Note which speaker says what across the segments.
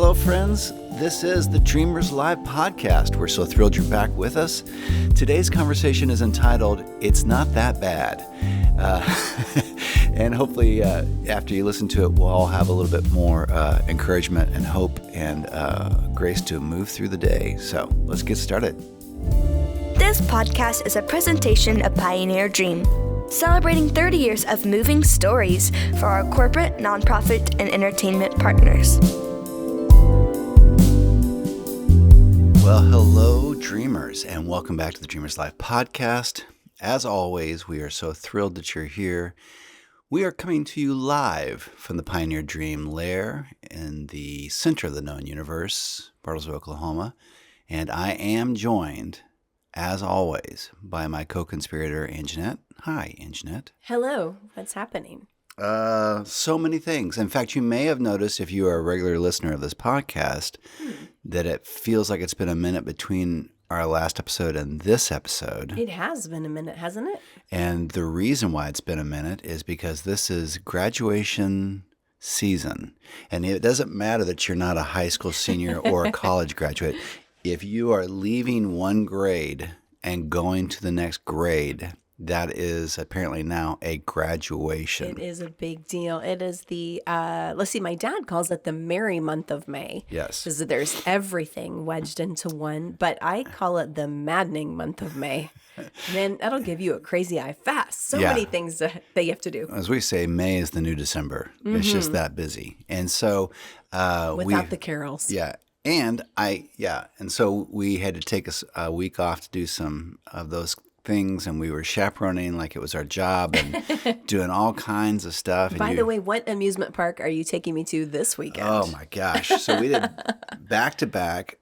Speaker 1: Hello, friends. This is the DreamersLIVE podcast. We're so thrilled you're back with us. Today's conversation is entitled, It's Not That Bad. And hopefully after you listen to it, we'll all have a little bit more encouragement and hope and grace to move through the day. So let's get started.
Speaker 2: This podcast is a presentation of Pioneer Dream, celebrating 30 years of moving stories for our corporate, nonprofit, and entertainment partners.
Speaker 1: Well, hello, dreamers, and welcome back to the DreamersLIVE podcast. As always, we are so thrilled that you're here. We are coming to you live from the Pioneer Dream lair in the center of the known universe, Bartlesville, Oklahoma, and I am joined, as always, by my co-conspirator, Anjanette. Hi, Anjanette.
Speaker 3: Hello. What's happening?
Speaker 1: So many things. In fact, you may have noticed if you are a regular listener of this podcast that it feels like it's been a minute between our last episode and this episode.
Speaker 3: It has been a minute, hasn't it?
Speaker 1: And the reason why it's been a minute is because this is graduation season. And it doesn't matter that you're not a high school senior or a college graduate. If you are leaving one grade and going to the next grade, that is apparently now a graduation.
Speaker 3: It is a big deal. It is the, my dad calls it the merry month of May.
Speaker 1: Yes.
Speaker 3: Because there's everything wedged into one, but I call it the maddening month of May. Man, that'll give you a crazy eye fast. So many things that you have to do.
Speaker 1: As we say, May is the new December. Mm-hmm. It's just that busy. And so...
Speaker 3: without the carols.
Speaker 1: Yeah. And so we had to take a week off to do some of those things, and we were chaperoning like it was our job and doing all kinds of stuff.
Speaker 3: By the way, what amusement park are you taking me to this weekend?
Speaker 1: Oh my gosh. So we did back-to-back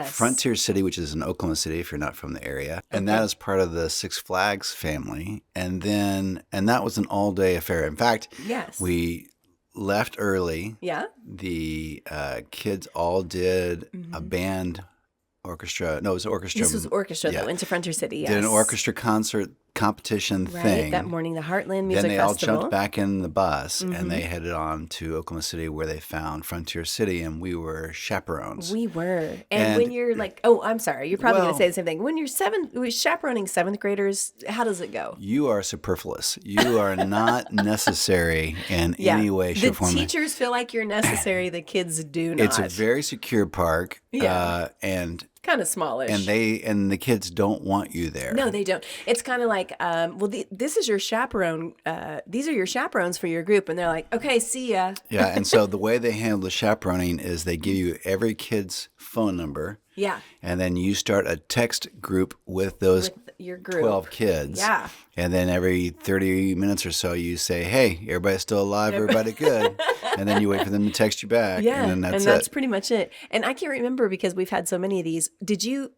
Speaker 1: Frontier City, which is in Oklahoma City if you're not from the area. And that is part of the Six Flags family. And that was an all-day affair. In fact, we left early. Yeah. The kids all did a band orchestra. No, it was orchestra.
Speaker 3: This was orchestra, though, into Frontier City, yes.
Speaker 1: Did an orchestra concert competition thing.
Speaker 3: That morning, the Heartland Music Festival.
Speaker 1: Then they all jumped back in the bus, and they headed on to Oklahoma City where they found Frontier City, and we were chaperones.
Speaker 3: We were. And when you're like, I'm sorry, you're probably going to say the same thing. When you're chaperoning seventh graders, how does it go?
Speaker 1: You are superfluous. You are not necessary in any way, shape, or form.
Speaker 3: The teachers feel like you're necessary. The kids do not.
Speaker 1: It's a very secure park. And
Speaker 3: kind of smallish.
Speaker 1: And the kids don't want you there.
Speaker 3: No, they don't. It's kind of like, this is your chaperone. These are your chaperones for your group. And they're like, okay, see ya.
Speaker 1: Yeah. And so the way they handle the chaperoning is they give you every kid's phone number.
Speaker 3: Yeah.
Speaker 1: And then you start a text group with those
Speaker 3: your group.
Speaker 1: 12 kids.
Speaker 3: Yeah.
Speaker 1: And then every 30 minutes or so you say, hey, everybody's still alive, everybody good. And then you wait for them to text you back.
Speaker 3: Yeah.
Speaker 1: And then
Speaker 3: that's pretty much it. And I can't remember because we've had so many of these.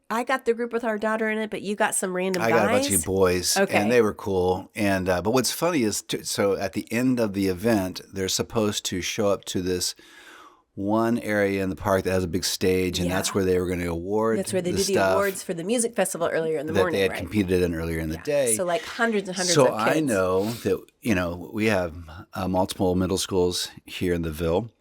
Speaker 3: I got the group with our daughter in it, but you got some random guys?
Speaker 1: I got a bunch of boys. Okay. And they were cool. And but what's funny is, so at the end of the event, they're supposed to show up to this one area in the park that has a big stage, and that's where they were going to award.
Speaker 3: That's where they did the awards for the music festival earlier in the morning.
Speaker 1: That they had competed in earlier in the day.
Speaker 3: So like hundreds and hundreds of kids.
Speaker 1: So I know that, we have multiple middle schools here in the Ville.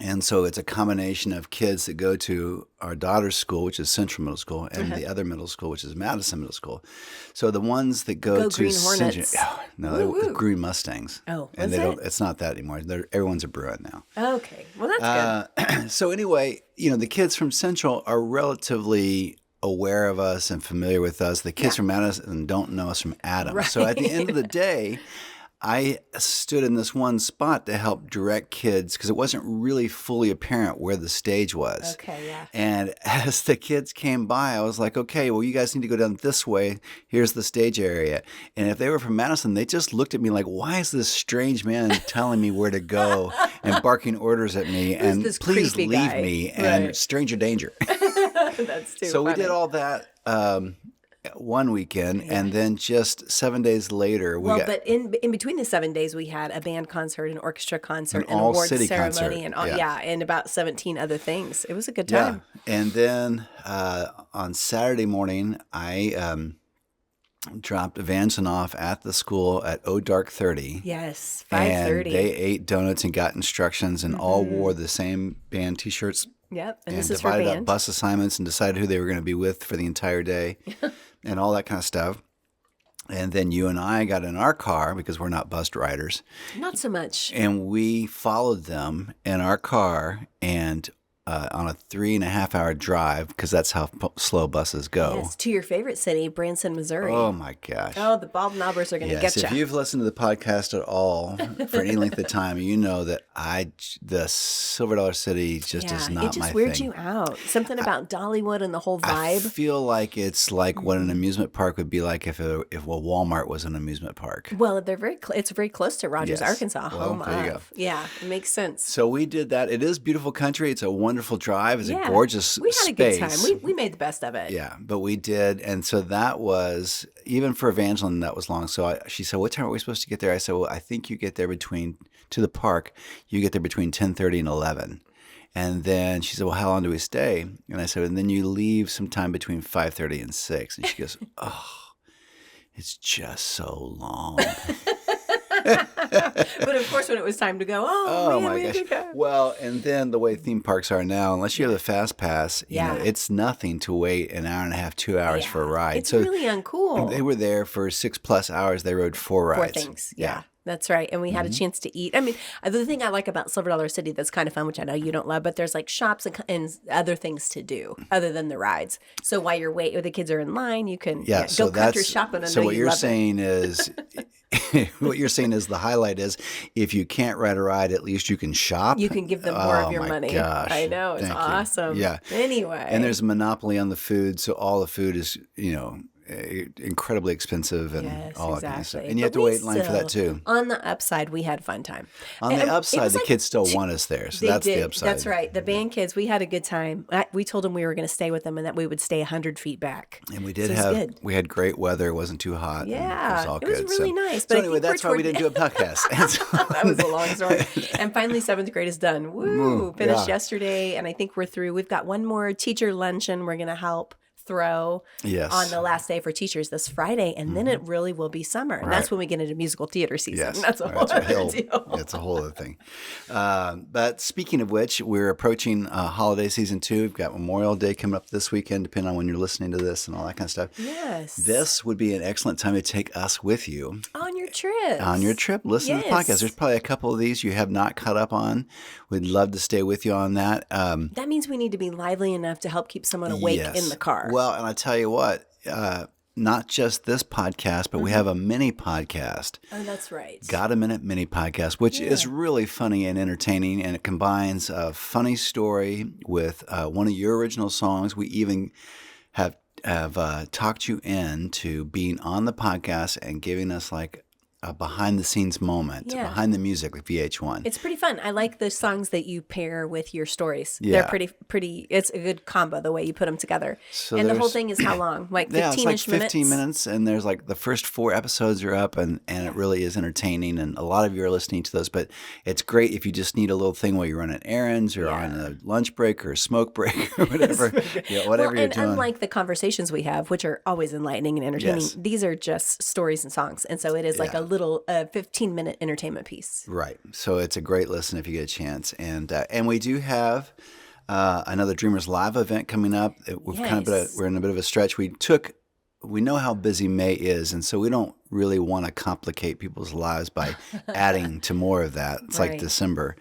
Speaker 1: And so it's a combination of kids that go to our daughter's school, which is Central Middle School, and the other middle school, which is Madison Middle School. So the ones that go to
Speaker 3: Green Hornets.
Speaker 1: They're Green Mustangs.
Speaker 3: Oh,
Speaker 1: and it's not that anymore. Everyone's a Bruin now.
Speaker 3: Okay, well that's
Speaker 1: good. So anyway, the kids from Central are relatively aware of us and familiar with us. The kids from Madison don't know us from Adam. Right. So at the end of the day, I stood in this one spot to help direct kids because it wasn't really fully apparent where the stage was.
Speaker 3: Okay, yeah.
Speaker 1: And as the kids came by, I was like, okay, well, you guys need to go down this way. Here's the stage area. And if they were from Madison, they just looked at me like, why is this strange man telling me where to go and barking orders at me? And please leave me and stranger danger.
Speaker 3: That's too
Speaker 1: So
Speaker 3: funny.
Speaker 1: we did all that. One weekend, and then just 7 days later,
Speaker 3: but in between the 7 days, we had a band concert, an orchestra concert, an
Speaker 1: awards
Speaker 3: ceremony,
Speaker 1: concert.
Speaker 3: and about 17 other things. It was a good time.
Speaker 1: Yeah. And then on Saturday morning, I dropped Evangeline off at the school at dark 30.
Speaker 3: Yes,
Speaker 1: And
Speaker 3: 5:30.
Speaker 1: they ate donuts and got instructions and all wore the same band T-shirts.
Speaker 3: Yep, and
Speaker 1: And
Speaker 3: this is her
Speaker 1: divided up
Speaker 3: band.
Speaker 1: bus assignments and decided who they were going to be with for the entire day and all that kind of stuff. And then you and I got in our car because we're not bus riders.
Speaker 3: Not so much.
Speaker 1: And we followed them in our car and on a 3.5-hour drive, because that's how slow buses go.
Speaker 3: Yes, to your favorite city, Branson, Missouri.
Speaker 1: Oh, my gosh.
Speaker 3: Oh, the bald knobbers are going to
Speaker 1: Yes,
Speaker 3: get
Speaker 1: if
Speaker 3: you.
Speaker 1: you've listened to the podcast at all for any length of time, you know that the Silver Dollar City just is not
Speaker 3: it just
Speaker 1: my
Speaker 3: weirds
Speaker 1: thing.
Speaker 3: you out. Something about Dollywood and the whole
Speaker 1: I
Speaker 3: vibe.
Speaker 1: feel like it's like what an amusement park would be like if a Walmart was an amusement park.
Speaker 3: Well, they're it's very close to Rogers,
Speaker 1: Yes.
Speaker 3: Arkansas,
Speaker 1: Well,
Speaker 3: home
Speaker 1: there you
Speaker 3: of. Yeah, it makes sense.
Speaker 1: So we did that. It is beautiful country. It's a wonderful drive. It's a
Speaker 3: Yeah,
Speaker 1: gorgeous
Speaker 3: we had
Speaker 1: space.
Speaker 3: a good time. We made the best of it.
Speaker 1: Yeah, but we did. And so that was, even for Evangeline, that was long. So she said, what time are we supposed to get there? I said, well, I think you get there to the park, you get there between 10:30 and 11. And then she said, well, how long do we stay? And I said, and then you leave sometime between 5:30 and 6. And she goes, oh, it's just so long.
Speaker 3: But of course, when it was time to go,
Speaker 1: Oh
Speaker 3: man,
Speaker 1: my
Speaker 3: we had
Speaker 1: gosh.
Speaker 3: to go.
Speaker 1: Well, and then the way theme parks are now, unless you have the fast pass, you know,
Speaker 3: Yeah.
Speaker 1: it's nothing to wait an hour and a half, 2 hours for a ride.
Speaker 3: It's really uncool.
Speaker 1: They were there for 6+ hours. They rode 4 rides.
Speaker 3: 4 things. Yeah. That's right. And we had a chance to eat. I mean, the thing I like about Silver Dollar City that's kind of fun, which I know you don't love, but there's like shops and other things to do other than the rides. So while you're waiting, the kids are in line, you can
Speaker 1: So
Speaker 3: go country shopping.
Speaker 1: So what you're saying is, what you're saying is the highlight is if you can't ride a ride, at least you can shop.
Speaker 3: You can give them more of your
Speaker 1: my
Speaker 3: money.
Speaker 1: Gosh.
Speaker 3: I know. It's
Speaker 1: Thank you.
Speaker 3: awesome.
Speaker 1: Yeah.
Speaker 3: Anyway.
Speaker 1: And there's a monopoly on the food, so all the food is, incredibly expensive and all that kind of stuff.
Speaker 3: exactly.
Speaker 1: And you have
Speaker 3: But
Speaker 1: to
Speaker 3: we
Speaker 1: wait in line for that
Speaker 3: still-
Speaker 1: too.
Speaker 3: On the upside, we had fun time.
Speaker 1: On
Speaker 3: And
Speaker 1: the
Speaker 3: it
Speaker 1: upside,
Speaker 3: was
Speaker 1: the
Speaker 3: like
Speaker 1: kids still want us there, so
Speaker 3: They
Speaker 1: that's
Speaker 3: did.
Speaker 1: the upside.
Speaker 3: That's right. The band kids, we had a good time. We told them we were going to stay with them and that we would stay 100 feet back.
Speaker 1: And we
Speaker 3: So
Speaker 1: did
Speaker 3: it was good.
Speaker 1: we had great weather. It wasn't too hot. and
Speaker 3: Yeah,
Speaker 1: it was all
Speaker 3: it was
Speaker 1: good.
Speaker 3: really
Speaker 1: so,
Speaker 3: nice,
Speaker 1: So
Speaker 3: but I
Speaker 1: anyway,
Speaker 3: think
Speaker 1: that's
Speaker 3: we're
Speaker 1: why we
Speaker 3: toward-
Speaker 1: didn't do a podcast. And so-
Speaker 3: That was a long story. And finally, 7th grade is done. Woo! Finished
Speaker 1: yeah.
Speaker 3: yesterday, and I think we're through. We've got one more teacher luncheon we're going to help throw
Speaker 1: Yes.
Speaker 3: on the last day for teachers this Friday, and then it really will be summer. And that's
Speaker 1: Right.
Speaker 3: when we get into musical theater season.
Speaker 1: Yes,
Speaker 3: That's a whole
Speaker 1: that's
Speaker 3: other
Speaker 1: whole-
Speaker 3: deal.
Speaker 1: It's a whole other thing. But speaking of which, we're approaching holiday season 2. We've got Memorial Day coming up this weekend, depending on when you're listening to this and all that kind of stuff.
Speaker 3: Yes.
Speaker 1: This would be an excellent time to take us with you
Speaker 3: On your trip.
Speaker 1: on your trip. Listen to the
Speaker 3: Yes.
Speaker 1: podcast. There's probably a couple of these you have not caught up on. We'd love to stay with you on that.
Speaker 3: That means we need to be lively enough to help keep someone awake
Speaker 1: Yes.
Speaker 3: in the car.
Speaker 1: Well, and I tell you what, not just this podcast, but we have a mini podcast.
Speaker 3: Oh, that's right.
Speaker 1: Got a Minute mini podcast, which is really funny and entertaining, and it combines a funny story with one of your original songs. We even have talked you into being on the podcast and giving us like a behind the scenes moment,
Speaker 3: Yeah.
Speaker 1: behind the music with VH1.
Speaker 3: It's pretty fun. I like the songs that you pair with your stories.
Speaker 1: Yeah.
Speaker 3: They're pretty, it's a good combo the way you put them together.
Speaker 1: So
Speaker 3: and the whole
Speaker 1: there's-
Speaker 3: thing is how long? Like 15-ish
Speaker 1: Yeah, it's like
Speaker 3: minutes?
Speaker 1: 15 minutes, and there's like the first 4 episodes are up, and it really is entertaining, and a lot of you are listening to those, but it's great if you just need a little thing while you're running errands or on a lunch break or a smoke break or whatever, whatever you're
Speaker 3: and
Speaker 1: doing.
Speaker 3: unlike the conversations we have, which are always enlightening and entertaining,
Speaker 1: Yes.
Speaker 3: these are just stories and songs. And so it is like a little 15-minute entertainment piece.
Speaker 1: Right. So it's a great listen if you get a chance. And we do have another DreamersLIVE event coming up. We're in a bit of a stretch. We know how busy May is, and so we don't really want to complicate people's lives by adding to more of that. It's like
Speaker 3: Right.
Speaker 1: December.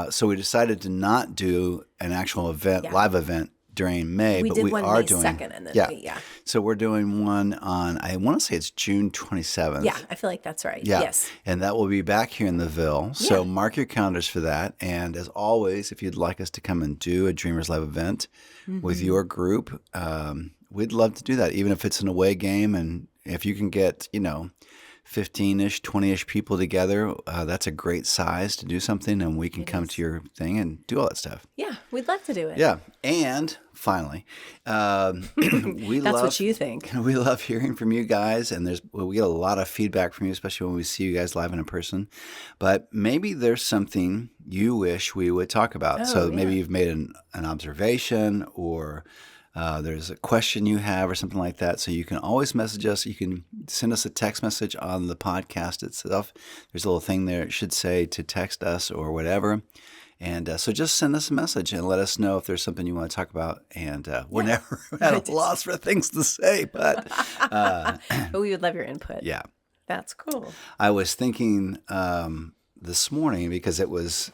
Speaker 1: So we decided to not do an actual event, live event during May,
Speaker 3: We
Speaker 1: but
Speaker 3: did
Speaker 1: we
Speaker 3: one
Speaker 1: are
Speaker 3: May
Speaker 1: doing
Speaker 3: 2nd, and then
Speaker 1: yeah. So we're doing one on, I want to say it's June 27th.
Speaker 3: Yeah, I feel like that's right.
Speaker 1: Yeah.
Speaker 3: Yes.
Speaker 1: And that will be back here in the Ville. So mark your calendars for that. And as always, if you'd like us to come and do a DreamersLIVE event with your group, we'd love to do that, even if it's an away game. And if you can get, 15-ish, 20-ish people together, that's a great size to do something. And we can come to your thing and do all that stuff.
Speaker 3: Yeah, we'd love to do it.
Speaker 1: Yeah. And finally,
Speaker 3: That's what you think.
Speaker 1: we love hearing from you guys, and we get a lot of feedback from you, especially when we see you guys live and in person. But maybe there's something you wish we would talk about. So maybe you've made an observation or there's a question you have or something like that. So you can always message us. You can send us a text message on the podcast itself. There's a little thing there. It should say to text us or whatever. And so just send us a message and let us know if there's something you want to talk about. And we're never at a loss for things to say, but
Speaker 3: but we would love your input.
Speaker 1: Yeah.
Speaker 3: That's cool.
Speaker 1: I was thinking this morning, because it was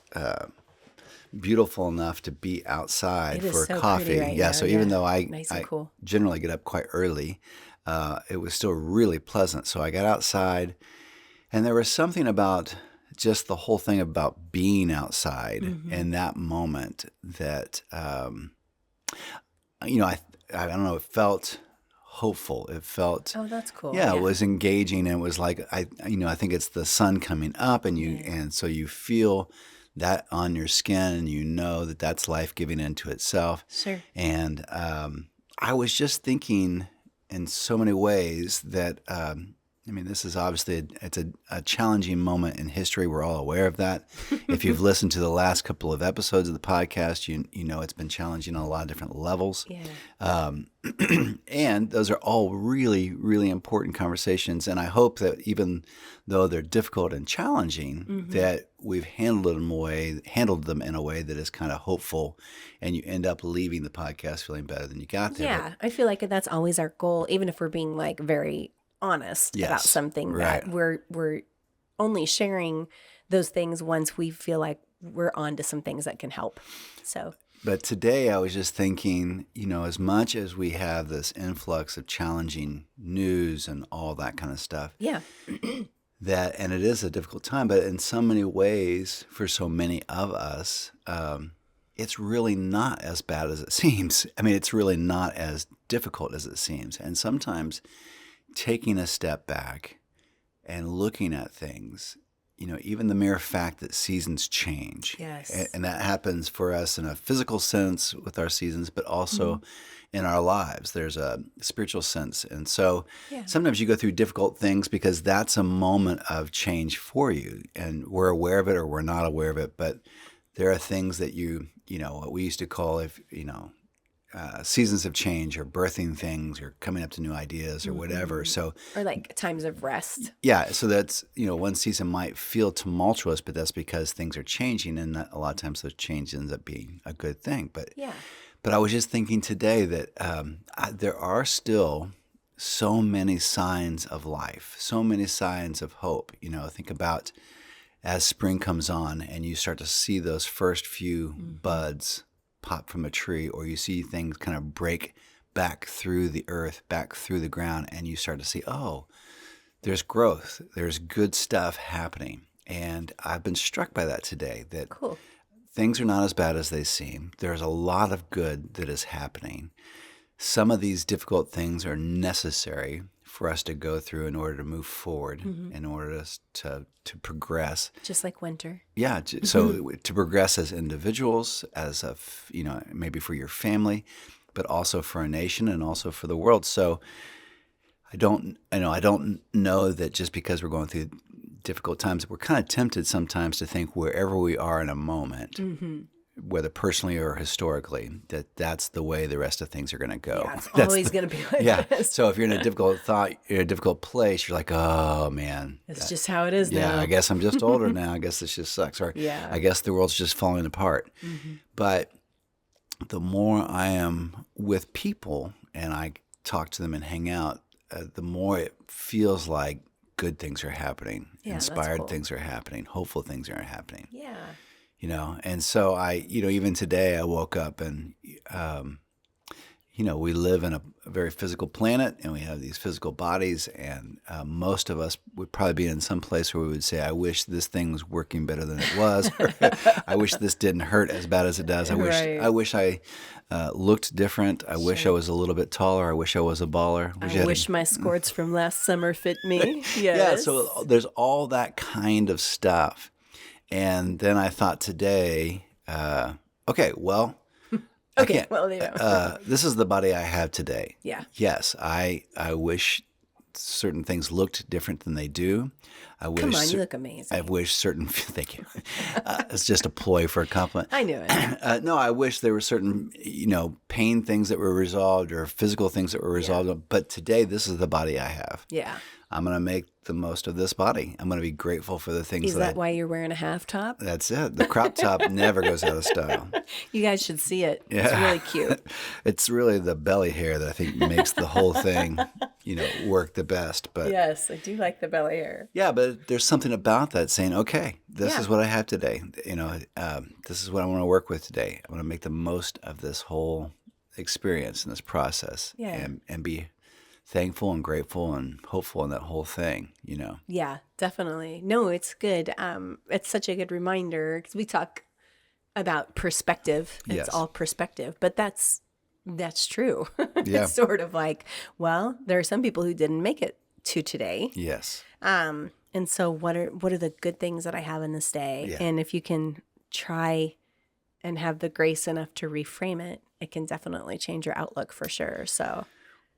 Speaker 1: beautiful enough to be outside for
Speaker 3: so
Speaker 1: coffee.
Speaker 3: pretty right now,
Speaker 1: So even though
Speaker 3: nice and
Speaker 1: I
Speaker 3: cool.
Speaker 1: generally get up quite early, it was still really pleasant. So I got outside, and there was something about just the whole thing about being outside in that moment that, I don't know, it felt hopeful. It felt,
Speaker 3: Oh, that's cool.
Speaker 1: yeah, it was engaging. And it was like, I think it's the sun coming up, and and so you feel that on your skin, and you know that that's life giving into itself.
Speaker 3: Sure.
Speaker 1: And I was just thinking in so many ways that, this is obviously it's a challenging moment in history. We're all aware of that. If you've listened to the last couple of episodes of the podcast, you know it's been challenging on a lot of different levels.
Speaker 3: Yeah.
Speaker 1: And those are all really, really important conversations. And I hope that even though they're difficult and challenging, that we've handled them in a way that is kind of hopeful, and you end up leaving the podcast feeling better than you got there.
Speaker 3: Yeah. I feel like that's always our goal, even if we're being like very honest about something, that we're only sharing those things once we feel like we're on to some things that can help. So.
Speaker 1: But today I was just thinking, as much as we have this influx of challenging news and all that kind of stuff.
Speaker 3: Yeah.
Speaker 1: And it is a difficult time, but in so many ways, for so many of us, it's really not as bad as it seems. It's really not as difficult as it seems. And sometimes taking a step back and looking at things, even the mere fact that seasons change.
Speaker 3: Yes.
Speaker 1: And that happens for us in a physical sense with our seasons, but also in our lives. There's a spiritual sense. And so sometimes you go through difficult things because that's a moment of change for you. And we're aware of it or we're not aware of it. But there are things that what we used to call, seasons of change, or birthing things, or coming up to new ideas, or whatever. So,
Speaker 3: or like times of rest.
Speaker 1: Yeah. So that's, one season might feel tumultuous, but that's because things are changing, and a lot of times those change ends up being a good thing. But I was just thinking today that there are still so many signs of life, so many signs of hope. Think about as spring comes on and you start to see those first few buds pop from a tree, or you see things kind of break back through the earth, back through the ground, and you start to see, oh, there's growth, there's good stuff happening. And I've been struck by that today, that things are not as bad as they seem. There's a lot of good that is happening. Some of these difficult things are necessary for us to go through in order to move forward, in order to progress.
Speaker 3: Just like winter.
Speaker 1: Yeah. So to progress as individuals, as maybe for your family, but also for a nation and also for the world. So I don't know that just because we're going through difficult times, we're kind of tempted sometimes to think wherever we are in a moment, whether personally or historically, that's the way the rest of things are going to go.
Speaker 3: Yeah, it's always going to be like this.
Speaker 1: So if you're in a difficult place, you're like, oh man,
Speaker 3: it's just how it is now.
Speaker 1: Yeah, I guess I'm just older now. I guess this just sucks. Or I guess the world's just falling apart. But the more I am with people and I talk to them and hang out, the more it feels like good things are happening, inspired things are happening, hopeful things are happening.
Speaker 3: Yeah.
Speaker 1: And so even today I woke up and, we live in a very physical planet, and we have these physical bodies, and most of us would probably be in some place where we would say, I wish this thing was working better than it was. Or, I wish this didn't hurt as bad as it does. I wish I looked different. I wish I was a little bit taller. I wish I was a baller.
Speaker 3: I wish my skirts from last summer fit me. Yes.
Speaker 1: Yeah, so there's all that kind of stuff. And then I thought today, this is the body I have today.
Speaker 3: Yeah.
Speaker 1: Yes, I wish certain things looked different than they do. I wish.
Speaker 3: Come on, you look amazing.
Speaker 1: I wish certain. Thank you. It's just a ploy for a compliment.
Speaker 3: I knew it.
Speaker 1: No, I wish there were certain, pain things that were resolved or physical things that were resolved. But today, this is the body I have.
Speaker 3: Yeah.
Speaker 1: I'm going to make the most of this body. I'm going to be grateful for the things
Speaker 3: Is that why you're wearing a half top?
Speaker 1: That's it. The crop top never goes out of style.
Speaker 3: You guys should see it.
Speaker 1: Yeah.
Speaker 3: It's really cute.
Speaker 1: It's really the belly hair that I think makes the whole thing, work the best. But
Speaker 3: yes, I do like the belly hair.
Speaker 1: yeah, but there's something about that saying, okay, this is what I have today. This is what I want to work with today. I want to make the most of this whole experience and this process, and be thankful and grateful and hopeful in that whole thing.
Speaker 3: Yeah, definitely. No, it's good. It's such a good reminder because we talk about perspective. It's
Speaker 1: Yes.
Speaker 3: all perspective, but that's true.
Speaker 1: Yeah.
Speaker 3: It's sort of like, well, there are some people who didn't make it to today.
Speaker 1: Yes.
Speaker 3: And so what are the good things that I have in this day?
Speaker 1: Yeah.
Speaker 3: And if you can try and have the grace enough to reframe it, it can definitely change your outlook for sure. So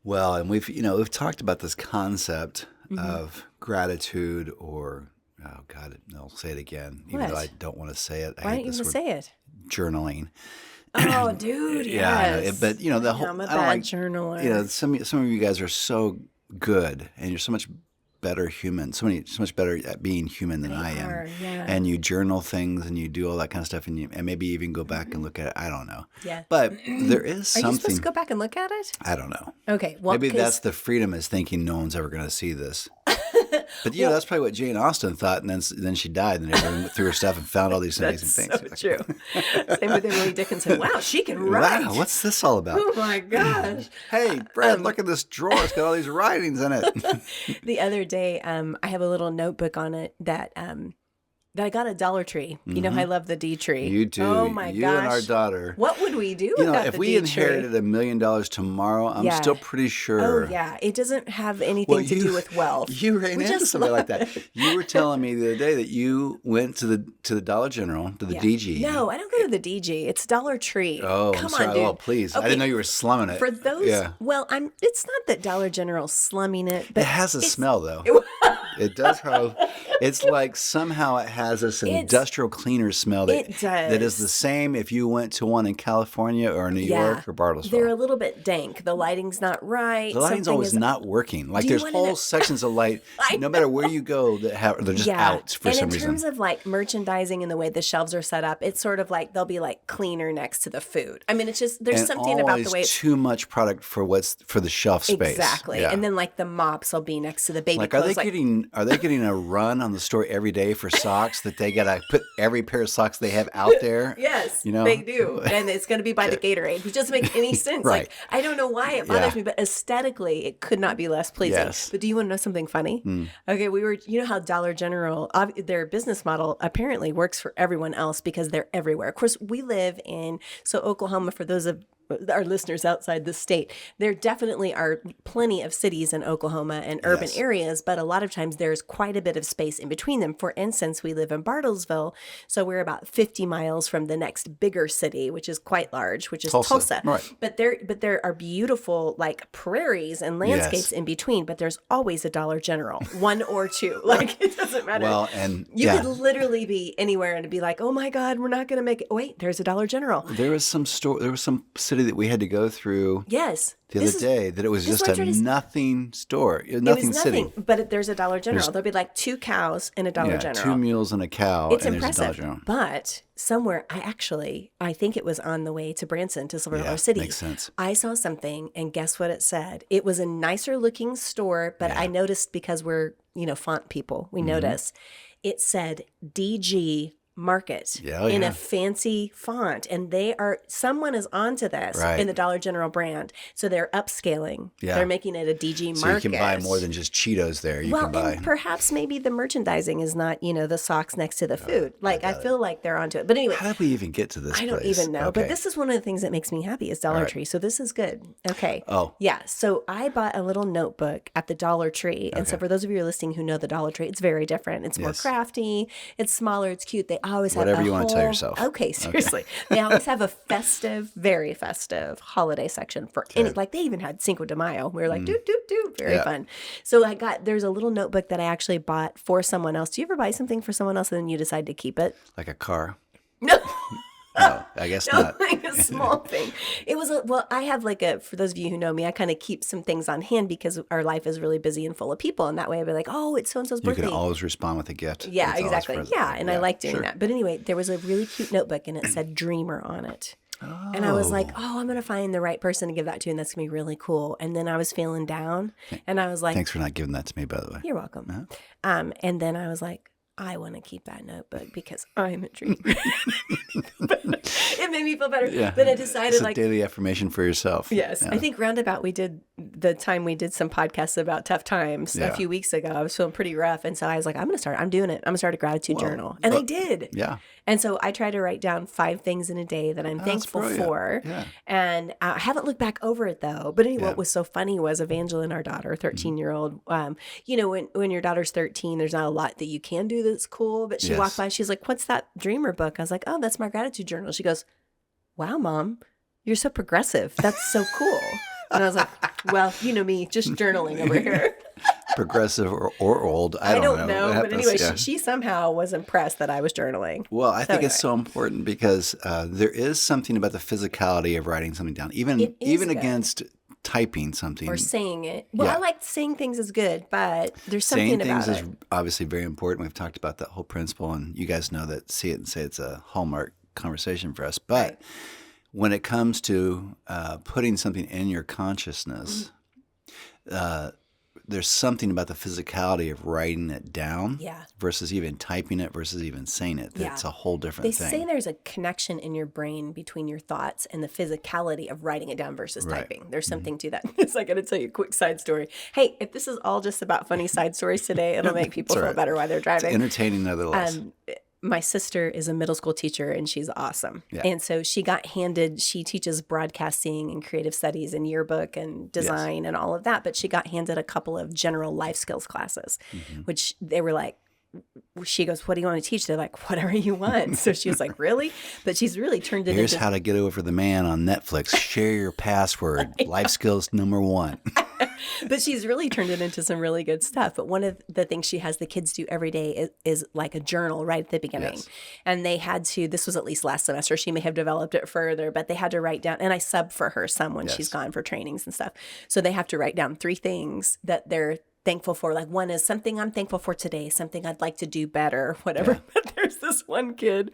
Speaker 1: Well, and we've talked about this concept of gratitude, or God, I'll say it again, even though I don't want to say it.
Speaker 3: why don't you even say it?
Speaker 1: Journaling.
Speaker 3: Oh, dude,
Speaker 1: Yeah,
Speaker 3: yes.
Speaker 1: but the whole
Speaker 3: I'm a
Speaker 1: I don't
Speaker 3: bad
Speaker 1: like
Speaker 3: journaler.
Speaker 1: some of you guys are so good, and you're so much better human, so much better at being human than I am.
Speaker 3: are, yeah.
Speaker 1: And you journal things and you do all that kind of stuff, and maybe even go back and look at it. I don't know.
Speaker 3: Yeah.
Speaker 1: But there is
Speaker 3: Are
Speaker 1: something.
Speaker 3: you supposed to go back and look at it?
Speaker 1: I don't know.
Speaker 3: Okay. Well,
Speaker 1: Maybe
Speaker 3: 'cause-
Speaker 1: that's the freedom, is thinking no one's ever going to see this. But that's probably what Jane Austen thought, and then she died, and everyone went through her stuff and found all these amazing things.
Speaker 3: so true. Same with Emily Dickinson. Wow, she can write.
Speaker 1: Wow, what's this all about?
Speaker 3: Oh my gosh.
Speaker 1: Hey, Brad, look at this drawer. It's got all these writings in it.
Speaker 3: The other day, I have a little notebook on it that I got at Dollar Tree. You know, I love the D tree.
Speaker 1: You do.
Speaker 3: Oh my
Speaker 1: you
Speaker 3: gosh.
Speaker 1: and our daughter.
Speaker 3: What would we do without
Speaker 1: if
Speaker 3: the
Speaker 1: we
Speaker 3: D
Speaker 1: inherited
Speaker 3: tree?
Speaker 1: $1 million tomorrow, I'm
Speaker 3: Yeah.
Speaker 1: still pretty sure.
Speaker 3: Oh yeah, it doesn't have anything to do with wealth.
Speaker 1: You ran
Speaker 3: We
Speaker 1: into
Speaker 3: just
Speaker 1: somebody like
Speaker 3: love
Speaker 1: that. You were telling me the other day that you went to the Dollar General, to the DG.
Speaker 3: No, I don't go to the DG. It's Dollar Tree.
Speaker 1: Oh,
Speaker 3: Come
Speaker 1: I'm sorry.
Speaker 3: on, dude.
Speaker 1: Oh, please. I
Speaker 3: Okay,
Speaker 1: didn't know you were slumming it.
Speaker 3: For those,
Speaker 1: Yeah.
Speaker 3: well, it's not that Dollar General's slumming it, but
Speaker 1: It has a smell, though. It does have. It's like somehow it has this industrial cleaner smell that,
Speaker 3: It does.
Speaker 1: that is the same if you went to one in California or New York or Bartlesville.
Speaker 3: They're a little bit dank. The lighting's not right.
Speaker 1: The lighting's
Speaker 3: Something
Speaker 1: always
Speaker 3: is-
Speaker 1: not working. Like
Speaker 3: Do you
Speaker 1: there's
Speaker 3: wanna
Speaker 1: whole
Speaker 3: know-
Speaker 1: sections of light,
Speaker 3: I
Speaker 1: no matter where you go, they're just out for
Speaker 3: and
Speaker 1: some
Speaker 3: in
Speaker 1: reason.
Speaker 3: terms of like merchandising and the way the shelves are set up, it's sort of like they'll be like cleaner next to the food. I mean, it's just there's
Speaker 1: And
Speaker 3: something about the
Speaker 1: always
Speaker 3: way it's
Speaker 1: too much product for the shelf space.
Speaker 3: exactly.
Speaker 1: Yeah.
Speaker 3: And then like the mops will be next to the baby
Speaker 1: Like, are
Speaker 3: clothes.
Speaker 1: they getting a run on the store every day for socks that they gotta put every pair of socks they have out there?
Speaker 3: Yes,
Speaker 1: You know?
Speaker 3: they do. And it's going to be by the Gatorade, which doesn't make any sense.
Speaker 1: Right.
Speaker 3: Like, I don't know why it bothers
Speaker 1: Yeah.
Speaker 3: me, but aesthetically, it could not be less pleasing.
Speaker 1: Yes.
Speaker 3: But do you want to know something funny? Okay, you know how Dollar General, their business model apparently works for everyone else because they're everywhere. Of course, we live in, Oklahoma, for those of our listeners outside the state, there definitely are plenty of cities in Oklahoma and urban
Speaker 1: Yes.
Speaker 3: areas, but a lot of times there's quite a bit of space in between them. For instance, we live in Bartlesville, so we're about 50 miles from the next bigger city, which is quite large, which is Tulsa.
Speaker 1: Right.
Speaker 3: But there are beautiful like prairies and landscapes in between, but there's always a Dollar General, one or two. Like it doesn't matter.
Speaker 1: Well, and
Speaker 3: you could literally be anywhere and be like, "Oh my God, we're not going to make it." Wait, there's a Dollar General.
Speaker 1: there was some city that we had to go through
Speaker 3: Yes.
Speaker 1: the other day that it was
Speaker 3: this is
Speaker 1: just
Speaker 3: what
Speaker 1: a
Speaker 3: I'm trying to-
Speaker 1: nothing store,
Speaker 3: It
Speaker 1: nothing
Speaker 3: was
Speaker 1: city.
Speaker 3: nothing, but there's a Dollar General. There'll be like 2 cows in a Dollar
Speaker 1: Yeah,
Speaker 3: General.
Speaker 1: 2 mules and a cow,
Speaker 3: It's
Speaker 1: and there's a Dollar
Speaker 3: impressive.
Speaker 1: General.
Speaker 3: But somewhere, I think it was on the way to Branson, to Silver
Speaker 1: Yeah,
Speaker 3: Dollar City.
Speaker 1: makes sense.
Speaker 3: I saw something, and guess what it said? It was a nicer looking store, but I noticed because we're, font people, we notice. It said DG Market in a fancy font, and someone is onto this in the Dollar General brand, so they're upscaling.
Speaker 1: Yeah.
Speaker 3: They're making it a DG
Speaker 1: So
Speaker 3: Market.
Speaker 1: you can buy more than just Cheetos there. You can buy.
Speaker 3: And perhaps maybe the merchandising is not, the socks next to the food. Like I feel like they're onto it. But anyway,
Speaker 1: How did we even get to this
Speaker 3: I don't
Speaker 1: place?
Speaker 3: even know.
Speaker 1: Okay.
Speaker 3: But this is one of the things that makes me happy is Dollar Tree. So this is good. Okay.
Speaker 1: Oh.
Speaker 3: Yeah. So I bought a little notebook at the Dollar Tree. And so for those of you who are listening who know the Dollar Tree, it's very different. It's more crafty. It's smaller. It's cute. They always have
Speaker 1: Whatever you want to tell yourself.
Speaker 3: Okay, seriously. They always have a festive, very festive holiday section for any, like they even had Cinco de Mayo. We were like, do, very fun. So there's a little notebook that I actually bought for someone else. Do you ever buy something for someone else and then you decide to keep it?
Speaker 1: Like a car?
Speaker 3: No.
Speaker 1: No, I guess not.
Speaker 3: Like a small thing. It was, I have for those of you who know me, I kind of keep some things on hand because our life is really busy and full of people. And that way I'd be like, oh, it's so-and-so's birthday.
Speaker 1: You can always respond with a gift.
Speaker 3: Yeah, exactly. Yeah, and I like doing
Speaker 1: that.
Speaker 3: that. But anyway, there was a really cute notebook and it said Dreamer on it. And I was like, I'm going to find the right person to give that to, and that's going to be really cool. And then I was feeling down, and I was like...
Speaker 1: Thanks for not giving that to me, by the way.
Speaker 3: You're welcome. And then I was like, I want to keep that notebook because I'm a dreamer. It made me feel better.
Speaker 1: Yeah.
Speaker 3: But I decided
Speaker 1: it's a daily affirmation for yourself.
Speaker 3: Yes. Yeah. I think roundabout we did some podcasts about tough times a few weeks ago. I was feeling pretty rough. And so I was like, I'm doing it. I'm going to start a gratitude journal. And I did.
Speaker 1: Yeah.
Speaker 3: And so I try to write down 5 things in a day that I'm thankful for.
Speaker 1: Yeah.
Speaker 3: And I haven't looked back over it though. But anyway, what was so funny was Evangeline, our daughter, 13-year-old, when your daughter's 13, there's not a lot that you can do that's cool. But she walked by, she's like, what's that dreamer book? I was like, oh, that's my gratitude journal. She goes, wow, Mom, you're so progressive. That's so cool. And I was like, well, you know me, just journaling over here.
Speaker 1: Progressive or old. I don't know.
Speaker 3: But anyway, she somehow was impressed that I was journaling.
Speaker 1: Well, I think it's so important because there is something about the physicality of writing something down, even against typing something.
Speaker 3: Or saying it. Well, I like saying things is good, but there's something about it.
Speaker 1: Saying things is obviously very important. We've talked about that whole principle, and you guys know that See It and Say It's a hallmark conversation for us. But when it comes to putting something in your consciousness, there's something about the physicality of writing it down versus even typing it versus even saying it. That's a whole different thing.
Speaker 3: They say there's a connection in your brain between your thoughts and the physicality of writing it down versus typing. There's something to that. So I got to tell you a quick side story. Hey, if this is all just about funny side stories today, it'll make people feel better while they're driving.
Speaker 1: It's entertaining nevertheless.
Speaker 3: My sister is a middle school teacher and she's awesome. Yeah. And so she teaches broadcasting and creative studies and yearbook and design and all of that. But she got handed a couple of general life skills classes, which they were like, she goes, what do you want to teach? They're like, whatever you want. So she was like, really? But she's really turned it
Speaker 1: Here's how to get over the man on Netflix. Share your password. Life skills #1.
Speaker 3: But she's really turned it into some really good stuff. But one of the things she has the kids do every day is like a journal right at the beginning. Yes. And they had to, this was at least last semester, she may have developed it further, but they had to write down, and I sub for her some when she's gone for trainings and stuff. So they have to write down 3 things that they're thankful for. Like one is something I'm thankful for today, something I'd like to do better, whatever. But there's this one kid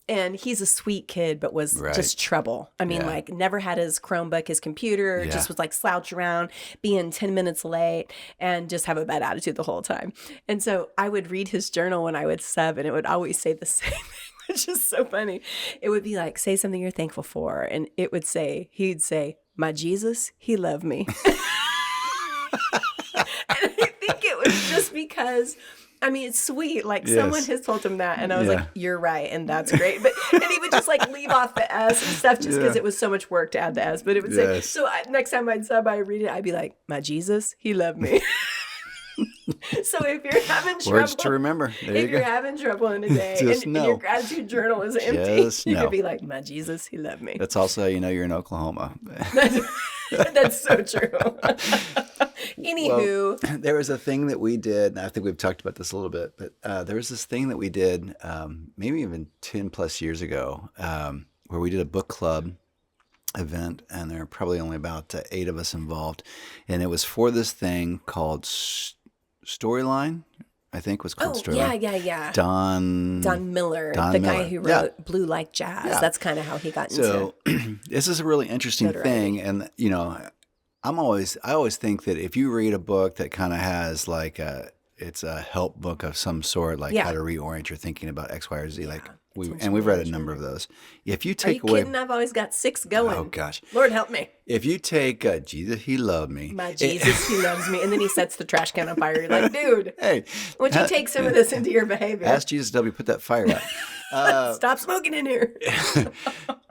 Speaker 3: and he's a sweet kid, but was just trouble. I mean, like never had his Chromebook, his computer, just was like slouch around, being 10 minutes late and just have a bad attitude the whole time. And so I would read his journal when I would sub and it would always say the same thing, which is so funny. It would be like, say something you're thankful for. And he'd say, my Jesus, he loved me. And I think it was just because, I mean, it's sweet. Like someone has told him that. And I was like, you're right. And that's great. And he would just like leave off the S and stuff just because it was so much work to add the S. But it would say, so next time I'd read it, I'd be like, my Jesus, he loved me. So if you're having trouble,
Speaker 1: words to remember.
Speaker 3: You're having trouble in a day and your gratitude journal is empty, you could be like, my Jesus, he loved me.
Speaker 1: That's also how you know you're in Oklahoma.
Speaker 3: That's so true. Anywho.
Speaker 1: Well, there was a thing that we did, and I think we've talked about this a little bit, but there was this thing that we did maybe even 10 plus years ago where we did a book club event, and there were probably only about 8 of us involved. And it was for this thing called Storyline, I think was called Storyline.
Speaker 3: Yeah.
Speaker 1: Don
Speaker 3: Miller, guy who wrote Blue Like Jazz. Yeah. That's kind of how he got into
Speaker 1: So this is a really interesting thing. And, you know, I always think that if you read a book that kind of has like it's a help book of some sort, like how to reorient your thinking about X, Y, or Z, like we've read a number of those. If you take away,
Speaker 3: kidding? I've always got 6 going.
Speaker 1: Oh gosh,
Speaker 3: Lord help me.
Speaker 1: If you take Jesus, he loved me.
Speaker 3: My Jesus, he loves me, and then he sets the trash can on fire. You're like, dude,
Speaker 1: hey,
Speaker 3: why don't you take some of this into your behavior?
Speaker 1: Ask Jesus to help you put that fire out.
Speaker 3: Stop smoking in here.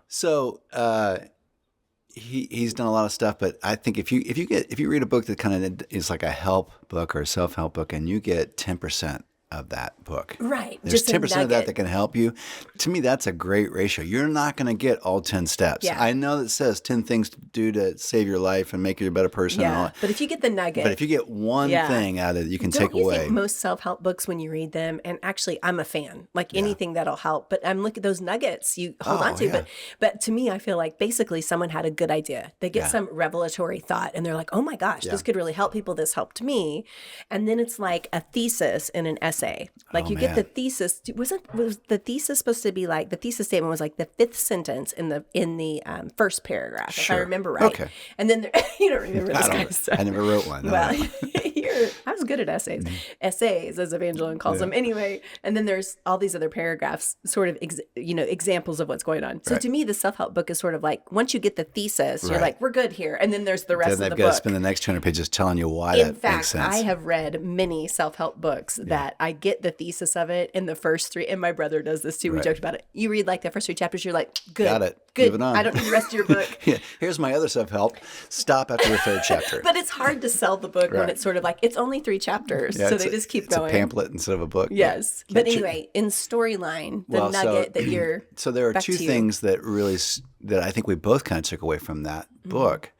Speaker 1: So. He's done a lot of stuff, but I think if you read a book that kind of is like a help book or a self-help book and you get 10% of that book.
Speaker 3: Right.
Speaker 1: There's
Speaker 3: Just a
Speaker 1: 10% of that
Speaker 3: nugget.
Speaker 1: can help you. To me, that's a great ratio. You're not going to get all 10 steps.
Speaker 3: Yeah.
Speaker 1: I know that it says 10 things to do to save your life and make you a better person. And all
Speaker 3: Yeah.
Speaker 1: that.
Speaker 3: But if you get the nugget.
Speaker 1: But if you get one thing out of it, you can take
Speaker 3: Don't you
Speaker 1: away.
Speaker 3: think most self-help books, when you read them, and actually I'm a fan, like anything that'll help, but I'm looking at those nuggets you hold on to.
Speaker 1: yeah.
Speaker 3: But to me, I feel like basically someone had a good idea. They get some revelatory thought and they're like, oh my gosh, this could really help people. This helped me. And then it's like a thesis in an essay. Like you get the thesis. Was the thesis supposed to be like, the thesis statement was like the fifth sentence in the first paragraph, if I remember right.
Speaker 1: Okay.
Speaker 3: And then you don't remember this kind of stuff.
Speaker 1: I never wrote one.
Speaker 3: Well, I was good at essays. Essays, as Evangeline calls them. Anyway, and then there's all these other paragraphs, sort of, examples of what's going on. So to me, the self-help book is sort of like, once you get the thesis, you're like, we're good here. And then there's the rest
Speaker 1: Then
Speaker 3: of the
Speaker 1: they've got to
Speaker 3: book.
Speaker 1: spend the next 200 pages telling you why
Speaker 3: In
Speaker 1: that
Speaker 3: fact,
Speaker 1: makes sense.
Speaker 3: I have read many self-help books that I get the thesis of it in the first three, and my brother does this too. We joked about it. You read like the first 3 chapters, you're like, good.
Speaker 1: Got it.
Speaker 3: Good.
Speaker 1: Moving on.
Speaker 3: I don't need the rest of your book.
Speaker 1: Here's my other self-help. Stop after the 3rd chapter.
Speaker 3: But it's hard to sell the book when it's sort of like, it's only 3 chapters.
Speaker 1: Yeah,
Speaker 3: so
Speaker 1: it's
Speaker 3: they just keep
Speaker 1: it's
Speaker 3: going.
Speaker 1: It's a pamphlet instead of a book.
Speaker 3: Yes. But anyway, in storyline, the nugget that you're.
Speaker 1: So there are 2 things that really, that I think we both kind of took away from that book.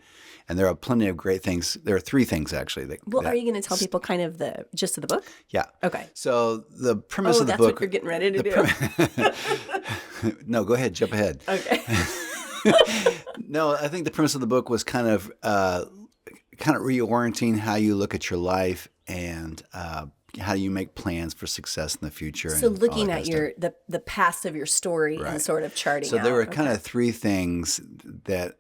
Speaker 1: And there are plenty of great things. There are 3 things actually.
Speaker 3: Are you going to tell people kind of the gist of the book?
Speaker 1: Yeah.
Speaker 3: Okay.
Speaker 1: So the premise of the
Speaker 3: that's
Speaker 1: book.
Speaker 3: what you're getting ready to do.
Speaker 1: No, go ahead. Jump ahead.
Speaker 3: Okay.
Speaker 1: No, I think the premise of the book was kind of reorienting how you look at your life and how you make plans for success in the future.
Speaker 3: So
Speaker 1: and all
Speaker 3: looking
Speaker 1: that
Speaker 3: at
Speaker 1: kind of stuff.
Speaker 3: the past of your story and sort of charting
Speaker 1: So
Speaker 3: out.
Speaker 1: there were kind of 3 things that,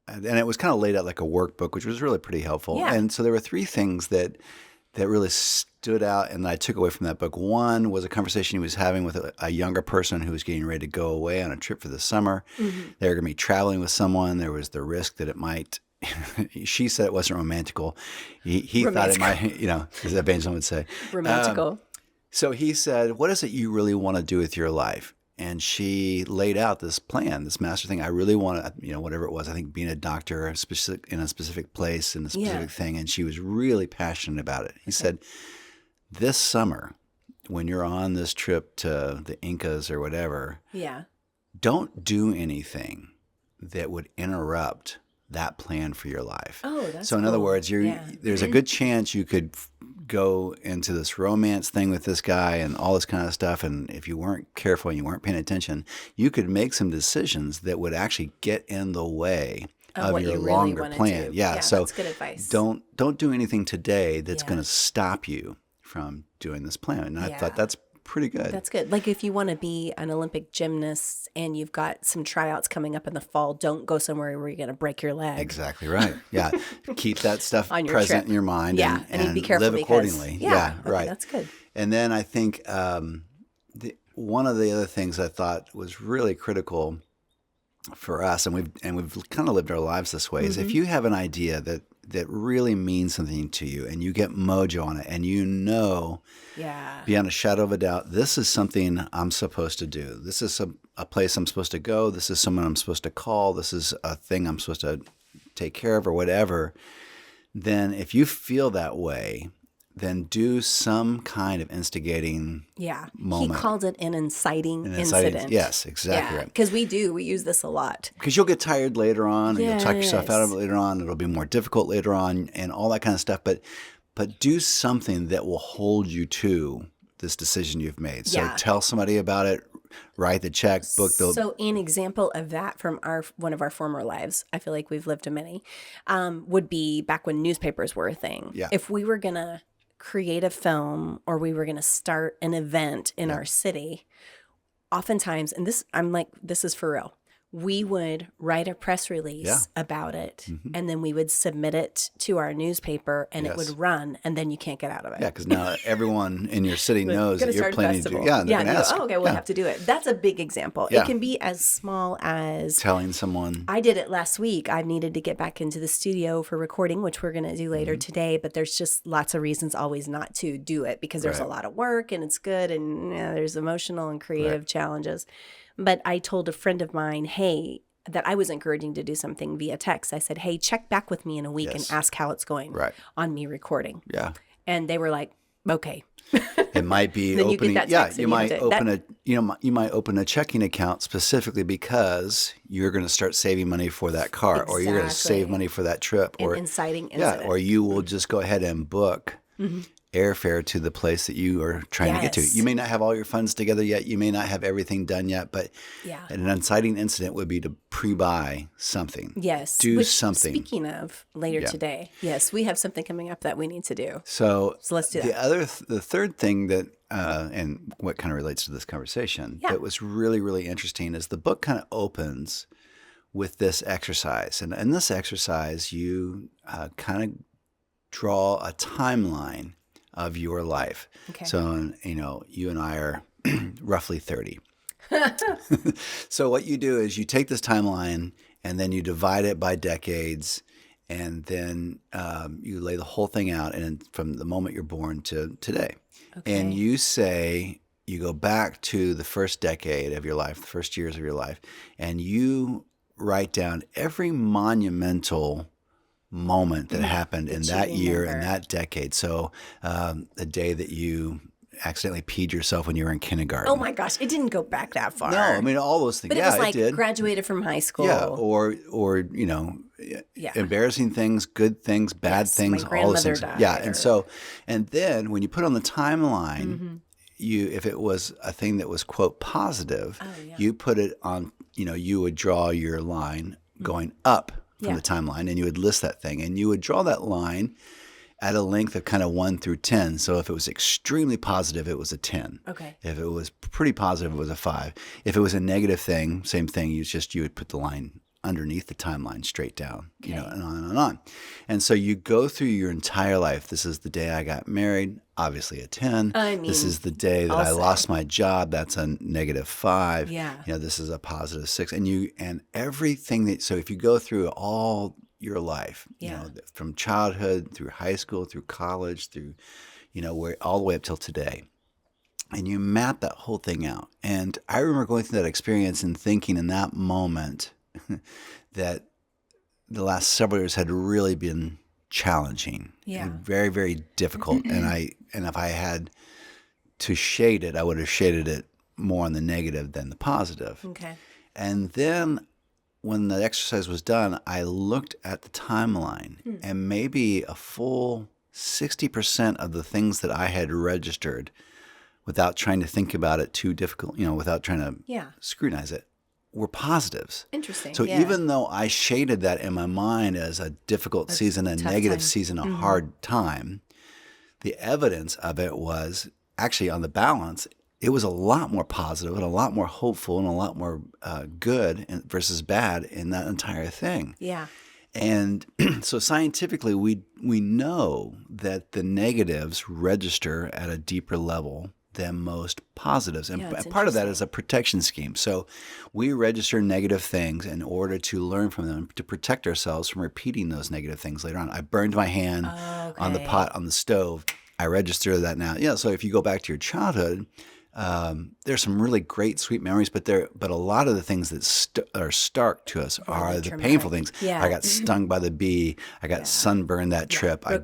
Speaker 1: and it was kind of laid out like a workbook, which was really pretty helpful.
Speaker 3: Yeah.
Speaker 1: And so there were 3 things that really stood out and I took away from that book. One was a conversation he was having with a younger person who was getting ready to go away on a trip for the summer. Mm-hmm. They were going to be traveling with someone. There was the risk that it might, she said it wasn't romantical. He thought it might, as Evangeline would say.
Speaker 3: Romantical.
Speaker 1: So he said, what is it you really want to do with your life? And she laid out this plan, this master thing. I really want to, whatever it was, I think being a doctor in a specific place in a specific thing. And she was really passionate about it. He said, this summer, when you're on this trip to the Incas or whatever, don't do anything that would interrupt that plan for your life.
Speaker 3: Oh, that's
Speaker 1: so in other
Speaker 3: cool.
Speaker 1: words, there's a good chance you could go into this romance thing with this guy and all this kind of stuff. And if you weren't careful and you weren't paying attention, you could make some decisions that would actually get in the way of your longer plan. Yeah. So
Speaker 3: that's good advice.
Speaker 1: Don't do anything today that's going to stop you from doing this plan. And I thought that's pretty good.
Speaker 3: That's good. Like if you want to be an Olympic gymnast and you've got some tryouts coming up in the fall, don't go somewhere where you're going to break your leg.
Speaker 1: Exactly right. Yeah. Keep that stuff
Speaker 3: On your
Speaker 1: present
Speaker 3: trip.
Speaker 1: in your mind and
Speaker 3: be careful
Speaker 1: live accordingly. Right.
Speaker 3: That's good.
Speaker 1: And then I think one of the other things I thought was really critical for us, and we've kind of lived our lives this way, is if you have an idea that really means something to you and you get mojo on it and beyond a shadow of a doubt, this is something I'm supposed to do. This is a place I'm supposed to go. This is someone I'm supposed to call. This is a thing I'm supposed to take care of or whatever. Then if you feel that way, then do some kind of instigating moment.
Speaker 3: He called it an inciting incident.
Speaker 1: Yes, exactly right.
Speaker 3: Because we use this a lot.
Speaker 1: Because you'll get tired later on, and you'll talk yourself out of it later on. It'll be more difficult later on, and all that kind of stuff. But do something that will hold you to this decision you've made. So tell somebody about it. Write the check, book the.
Speaker 3: So an example of that from one of our former lives, I feel like we've lived a many, would be back when newspapers were a thing.
Speaker 1: Yeah.
Speaker 3: If we were going to create a film or we were going to start an event in our city, oftentimes, and this is for real, we would write a press release about it, and then we would submit it to our newspaper, and it would run, and then you can't get out of it.
Speaker 1: Yeah, because now everyone in your city knows that you're planning to do. Yeah, they're going to ask.
Speaker 3: Oh, okay, we'll have to do it. That's a big example.
Speaker 1: Yeah.
Speaker 3: It can be as small as
Speaker 1: telling someone.
Speaker 3: I did it last week. I needed to get back into the studio for recording, which we're going to do later today, but there's just lots of reasons always not to do it because there's a lot of work and it's good and there's emotional and creative challenges. But I told a friend of mine, that I was encouraging to do something via text. I said, hey, check back with me in a week and ask how it's going on me recording.
Speaker 1: Yeah.
Speaker 3: And they were like, okay.
Speaker 1: It might be
Speaker 3: Then you get
Speaker 1: opening.
Speaker 3: that
Speaker 1: Yeah,
Speaker 3: text and
Speaker 1: you
Speaker 3: you
Speaker 1: might
Speaker 3: have to-
Speaker 1: open you might open a checking account specifically because you're going to start saving money for that car, or you're going to save
Speaker 3: Exactly.
Speaker 1: money for that trip,
Speaker 3: An
Speaker 1: or
Speaker 3: inciting
Speaker 1: yeah,
Speaker 3: incident.
Speaker 1: or you will just go ahead and book airfare to the place that you are trying to get to.
Speaker 3: Yes.
Speaker 1: You may not have all your funds together yet. You may not have everything done yet, but
Speaker 3: Yeah.
Speaker 1: an inciting incident would be to pre-buy something.
Speaker 3: Yes.
Speaker 1: Do
Speaker 3: Which,
Speaker 1: something.
Speaker 3: Speaking of later today, yes, we have something coming up that we need to do.
Speaker 1: So
Speaker 3: let's do that.
Speaker 1: The third thing that, and what kind of relates to this conversation, that was really, really interesting is the book kind of opens with this exercise. And in this exercise, you kind of draw a timeline of your life.
Speaker 3: Okay.
Speaker 1: So, you and I are roughly 30. So what you do is you take this timeline and then you divide it by decades, and then you lay the whole thing out and from the moment you're born to today.
Speaker 3: Okay.
Speaker 1: And you say, you go back to the first decade of your life, the first years of your life, and you write down every monumental moment that happened in that year and
Speaker 3: remember.
Speaker 1: that decade. So the day that you accidentally peed yourself when you were in kindergarten.
Speaker 3: Oh my gosh, it didn't go back that far.
Speaker 1: No, I mean, all those things.
Speaker 3: But it
Speaker 1: Yeah,
Speaker 3: was like
Speaker 1: it did.
Speaker 3: graduated from high school.
Speaker 1: Yeah, or embarrassing things, good things, bad
Speaker 3: Yes,
Speaker 1: things,
Speaker 3: my
Speaker 1: all those
Speaker 3: grandmother
Speaker 1: things. Yeah,
Speaker 3: died,
Speaker 1: and then when you put on the timeline, if it was a thing that was quote positive, you put it on. You would draw your line going up from the timeline, and you would list that thing, and you would draw that line at a length of kind of 1 through 10. So if it was extremely positive, it was a 10.
Speaker 3: Okay.
Speaker 1: If it was pretty positive, it was a 5. If it was a negative thing, same thing. You would put the line underneath the timeline straight down, and on and on. And so you go through your entire life. This is the day I got married, obviously a 10. This is the day that I lost my job. That's a -5.
Speaker 3: Yeah.
Speaker 1: This is a positive 6. And everything so if you go through all your life, from childhood through high school, through college, through, all the way up till today, and you map that whole thing out. And I remember going through that experience and thinking in that moment that the last several years had really been challenging and very, very difficult. And if I had to shade it, I would have shaded it more on the negative than the positive.
Speaker 3: Okay.
Speaker 1: And then when the exercise was done, I looked at the timeline and maybe a full 60% of the things that I had registered without trying to think about it too difficult, without trying to scrutinize it, were positives.
Speaker 3: Interesting.
Speaker 1: So even though I shaded that in my mind as a difficult season, a negative season, a hard time, the evidence of it was actually on the balance, it was a lot more positive and a lot more hopeful and a lot more good versus bad in that entire thing.
Speaker 3: Yeah.
Speaker 1: And so scientifically, we know that the negatives register at a deeper level than most positives. And part of that is a protection scheme. So we register negative things in order to learn from them, to protect ourselves from repeating those negative things later on. I burned my hand on the pot on the stove. I register that now. Yeah. So if you go back to your childhood, there's some really great sweet memories, but a lot of the things that are stark to us are the painful things.
Speaker 3: Yeah.
Speaker 1: I got stung by the bee. I got sunburned that trip. I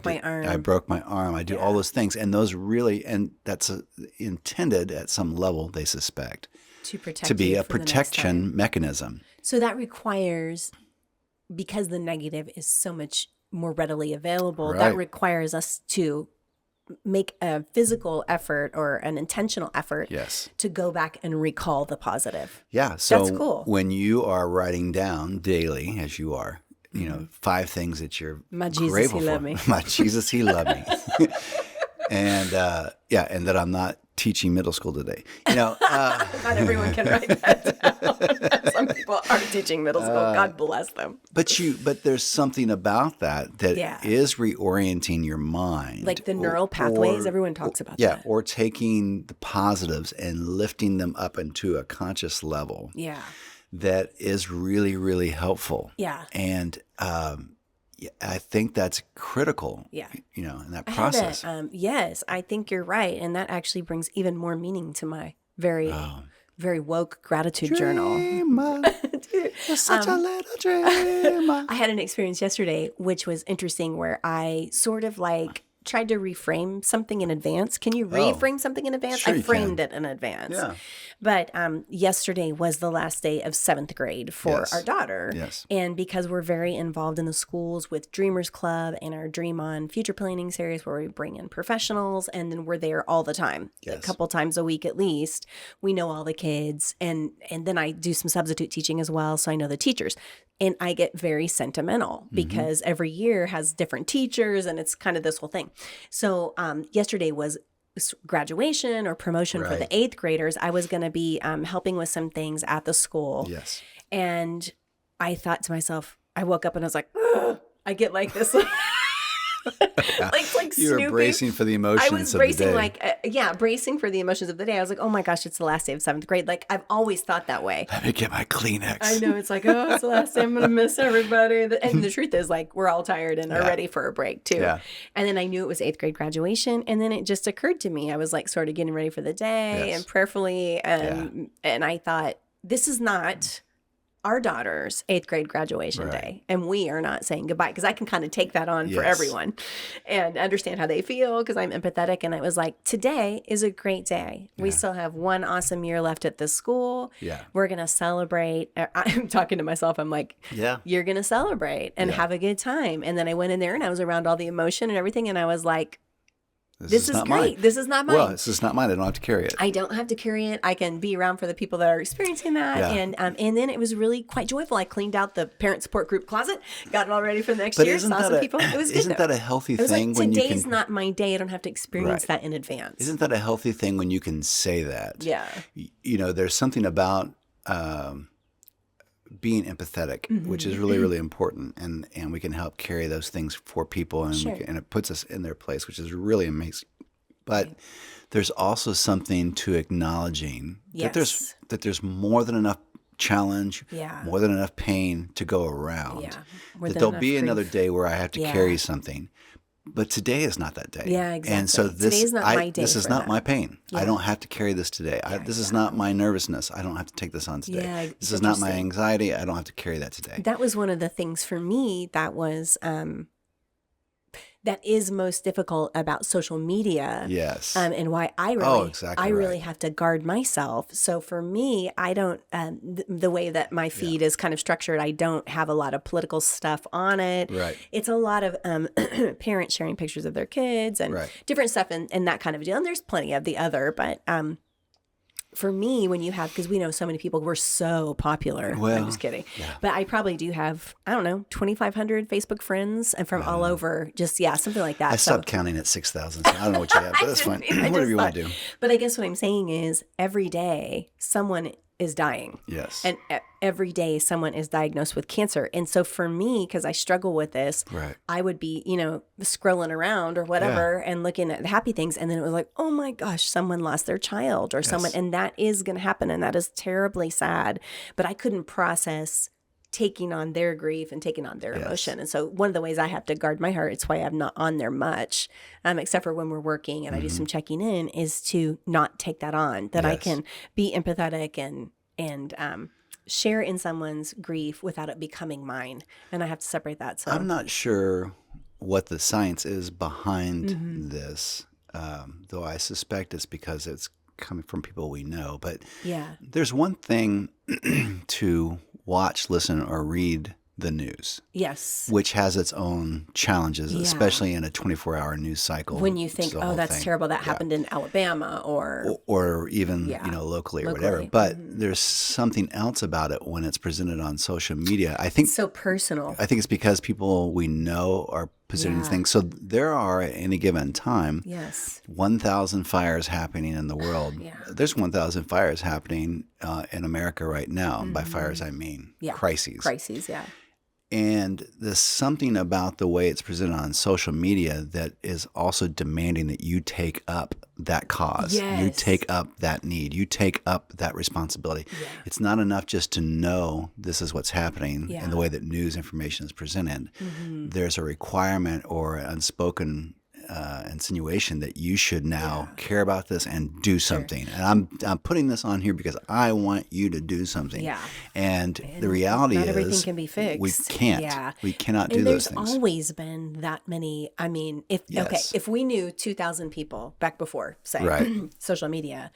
Speaker 1: broke my arm. I do all those things, and those really, and that's intended at some level, they suspect,
Speaker 3: To protect
Speaker 1: to be
Speaker 3: you
Speaker 1: a
Speaker 3: for the next time.
Speaker 1: protection mechanism.
Speaker 3: So that requires, because the negative is so much more readily available, that
Speaker 1: Right.
Speaker 3: requires us to make a physical effort or an intentional effort
Speaker 1: Yes.
Speaker 3: to go back and recall the positive.
Speaker 1: Yeah. So
Speaker 3: That's cool.
Speaker 1: when you are writing down daily, as you are, 5 things that you're
Speaker 3: My Jesus,
Speaker 1: grateful
Speaker 3: he
Speaker 1: for.
Speaker 3: loved me.
Speaker 1: My Jesus, he loved me. And and that I'm not teaching middle school today.
Speaker 3: Not everyone can write that down. Some people are teaching middle school. God bless them.
Speaker 1: But there's something about that is reorienting your mind.
Speaker 3: Like the neural pathways, everyone talks about
Speaker 1: Yeah,
Speaker 3: that.
Speaker 1: or taking the positives and lifting them up into a conscious level.
Speaker 3: Yeah.
Speaker 1: That is really, really helpful.
Speaker 3: Yeah.
Speaker 1: And I think that's critical.
Speaker 3: Yeah.
Speaker 1: In that process.
Speaker 3: Yes, I think you're right. And that actually brings even more meaning to my very, very woke gratitude journal.
Speaker 1: Dreamer, you're such a little dreamer.
Speaker 3: I had an experience yesterday, which was interesting, where I sort of like tried to reframe something in advance. Can you reframe something in advance?
Speaker 1: Sure
Speaker 3: I
Speaker 1: you
Speaker 3: framed
Speaker 1: can.
Speaker 3: it in advance.
Speaker 1: Yeah.
Speaker 3: But yesterday was the last day of 7th grade for our daughter.
Speaker 1: Yes.
Speaker 3: And because we're very involved in the schools with DreamersCLUB and our DreamON future planning series where we bring in professionals, and then we're there all the time, a couple times a week at least. We know all the kids. And then I do some substitute teaching as well, so I know the teachers. And I get very sentimental because every year has different teachers and it's kind of this whole thing. So yesterday was graduation or promotion for the 8th graders. I was going to be helping with some things at the school.
Speaker 1: Yes.
Speaker 3: And I thought to myself, I woke up and I was like, ugh. I get like this. like
Speaker 1: You
Speaker 3: Snoopy.
Speaker 1: were bracing for the emotions
Speaker 3: I was
Speaker 1: of
Speaker 3: bracing
Speaker 1: the day.
Speaker 3: Bracing for the emotions of the day. I was like, oh my gosh, it's the last day of 7th grade. Like I've always thought that way.
Speaker 1: Let me get my Kleenex.
Speaker 3: I know. It's like, oh, it's the last day. I'm going to miss everybody. And the truth is like, we're all tired and are ready for a break too.
Speaker 1: Yeah.
Speaker 3: And then I knew it was 8th grade graduation. And then it just occurred to me, I was like sort of getting ready for the day and prayerfully. And I thought, this is not our daughter's 8th grade graduation day. And we are not saying goodbye because I can kind of take that on for everyone and understand how they feel because I'm empathetic. And it was like, today is a great day. We still have one awesome year left at this school.
Speaker 1: Yeah.
Speaker 3: We're going to celebrate. I'm talking to myself. I'm like, you're going to celebrate and have a good time. And then I went in there and I was around all the emotion and everything. And I was like, this is great.
Speaker 1: Mine.
Speaker 3: This is not mine.
Speaker 1: Well, this is not mine. I don't have to carry it.
Speaker 3: I don't have to carry it. I can be around for the people that are experiencing that.
Speaker 1: Yeah.
Speaker 3: And then it was really quite joyful. I cleaned out the parent support group closet, got it all ready for the next year, saw some people. It was good.
Speaker 1: Isn't that a healthy thing when you can...
Speaker 3: Today's not my day. I don't have to experience that in advance.
Speaker 1: Isn't that a healthy thing when you can say that?
Speaker 3: Yeah.
Speaker 1: You know, there's something about being empathetic, which is really, really important. And we can help carry those things for people and, and it puts us in their place, which is really amazing. But there's also something to acknowledging that there's more than enough challenge, more than enough pain to go around. That there'll be another day where I have to carry something. But today is not that day.
Speaker 3: Yeah, exactly.
Speaker 1: And so
Speaker 3: Today is not my day
Speaker 1: this is
Speaker 3: for
Speaker 1: not
Speaker 3: that.
Speaker 1: my pain. I don't have to carry this today. This is not my nervousness. I don't have to take this on today.
Speaker 3: Yeah,
Speaker 1: this is not my anxiety. I don't have to carry that today.
Speaker 3: That was one of the things for me that was that is most difficult about social media.
Speaker 1: Yes.
Speaker 3: And why I really have to guard myself. So for me, I don't, the way that my feed is kind of structured, I don't have a lot of political stuff on it.
Speaker 1: Right.
Speaker 3: It's a lot of parents sharing pictures of their kids and different stuff and that kind of deal. And there's plenty of the other, but for me, when you have, because we know so many people, we're so popular. Well, I'm just kidding. Yeah. But I probably do have, I don't know, 2,500 Facebook friends and from all over, just, something like that.
Speaker 1: I stopped counting at 6,000. So I don't know what you have, but that's fine. Whatever you want to do.
Speaker 3: But I guess what I'm saying is every day someone is dying.
Speaker 1: Yes.
Speaker 3: And every day someone is diagnosed with cancer. And so for me, because I struggle with this, I would be, scrolling around or whatever and looking at the happy things. And then it was like, oh my gosh, someone lost their child or someone. And that is going to happen. And that is terribly sad. But I couldn't process taking on their grief and taking on their emotion. And so one of the ways I have to guard my heart, it's why I'm not on there much, except for when we're working and I do some checking in, is to not take that on, that I can be empathetic and share in someone's grief without it becoming mine. And I have to separate that. So
Speaker 1: I'm not sure what the science is behind this, though I suspect it's because it's coming from people we know. But there's one thing to watch, listen, or read the news.
Speaker 3: Yes.
Speaker 1: Which has its own challenges, especially in a 24-hour news cycle.
Speaker 3: When you think, oh, that's terrible, that happened in Alabama
Speaker 1: or even, locally or whatever. But there's something else about it when it's presented on social media. I think
Speaker 3: it's so personal.
Speaker 1: I think it's because people we know are presenting things. So there are at any given time 1,000 fires happening in the world. There's 1,000 fires happening in America right now. By fires, I mean crises.
Speaker 3: Crises,
Speaker 1: And there's something about the way it's presented on social media that is also demanding that you take up that cause. You take up that need. You take up that responsibility. It's not enough just to know this is what's happening in the way that news information is presented. There's a requirement or an unspoken insinuation that you should now care about this and do something. And I'm putting this on here because I want you to do something.
Speaker 3: Yeah.
Speaker 1: And the reality
Speaker 3: not
Speaker 1: is
Speaker 3: everything can be fixed.
Speaker 1: We can't.
Speaker 3: Yeah.
Speaker 1: We cannot do those things.
Speaker 3: There's always been that many. I mean, if we knew 2,000 people back before, say, social media,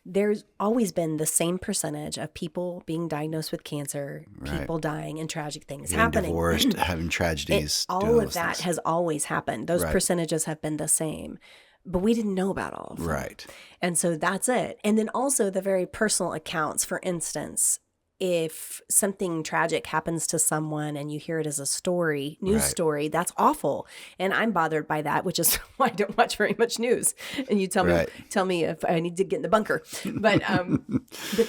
Speaker 3: there's always been the same percentage of people being diagnosed with cancer, people dying, and tragic things happening.
Speaker 1: Divorced, having tragedies.
Speaker 3: All of that has always happened. Those percentages have been the same. But we didn't know about all of them.
Speaker 1: Right.
Speaker 3: And so that's it. And then also the very personal accounts, for instance, if something tragic happens to someone and you hear it as a story, news story, that's awful. And I'm bothered by that, which is why I don't watch very much news. And you tell me if I need to get in the bunker. But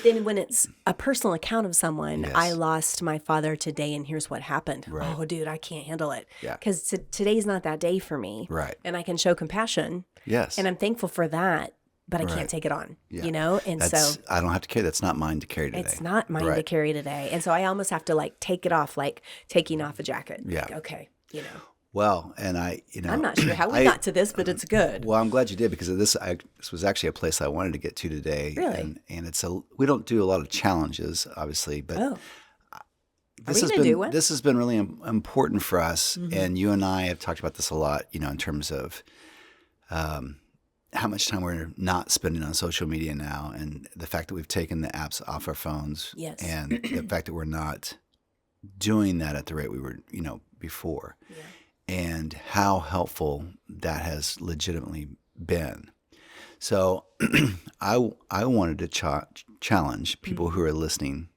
Speaker 3: then when it's a personal account of someone, I lost my father today and here's what happened. Right. Oh, dude, I can't handle it. Because today's not that day for me. Right. And I can show compassion.
Speaker 1: Yes.
Speaker 3: And I'm thankful for that. But I can't take it on, you know? And so
Speaker 1: I don't have to carry. That's not mine to carry today.
Speaker 3: It's not mine to carry today. And so I almost have to like take it off, like taking off a jacket.
Speaker 1: Yeah.
Speaker 3: Like, okay, you know.
Speaker 1: Well, and
Speaker 3: I'm not sure how we got to this, but it's good.
Speaker 1: Well, I'm glad you did because this was actually a place I wanted to get to today.
Speaker 3: Really?
Speaker 1: And we don't do a lot of challenges, obviously, but this has been really important for us. Mm-hmm. And you and I have talked about this a lot, you know, in terms of how much time we're not spending on social media now, and the fact that we've taken the apps off our phones, and the fact that we're not doing that at the rate we were, you know, before, and how helpful that has legitimately been. So I wanted to challenge people who are listening.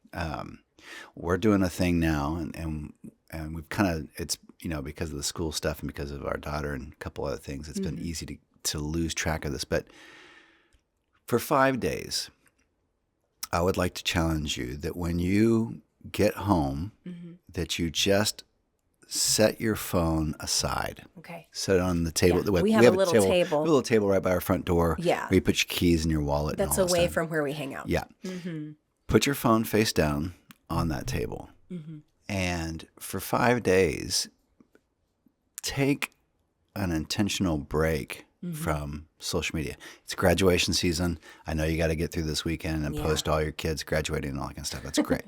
Speaker 1: We're doing a thing now, and we've kind of, it's, you know, because of the school stuff and because of our daughter and a couple other things, it's been easy to lose track of this. But for 5 days, I would like to challenge you that when you get home, that you just set your phone aside. Okay. Set it on the table.
Speaker 3: Yeah. We have a little table.
Speaker 1: We have a little table right by our front door.
Speaker 3: Yeah.
Speaker 1: Where you put your keys in your wallet.
Speaker 3: That's
Speaker 1: and all
Speaker 3: away from where we hang out.
Speaker 1: Yeah. Mm-hmm. Put your phone face down on that table. Mm-hmm. And for 5 days, take an intentional break from social media. It's graduation season. I know you got to get through this weekend and post all your kids graduating and all that kind of stuff. That's great.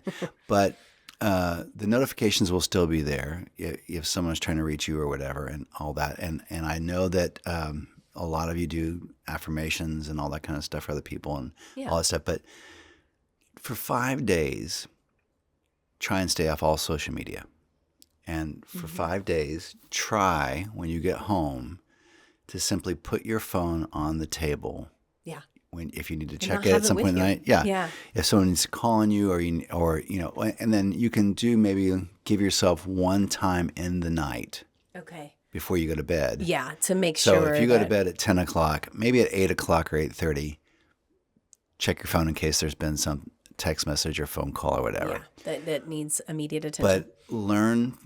Speaker 1: But the notifications will still be there if someone's trying to reach you or whatever and all that. And I know that a lot of you do affirmations and all that kind of stuff for other people and all that stuff. But for 5 days, try and stay off all social media. And for 5 days, try when you get home to simply put your phone on the table. Yeah. If you need to check it at some point in the night. Yeah. Yeah. If someone's calling you or you know, and then you can give yourself one time in the night. Okay. Before you go to bed.
Speaker 3: Yeah. To make sure.
Speaker 1: So if you go to bed at 10 o'clock, maybe at 8 o'clock or 8:30, check your phone in case there's been some text message or phone call or whatever.
Speaker 3: Yeah. That needs immediate attention.
Speaker 1: But learn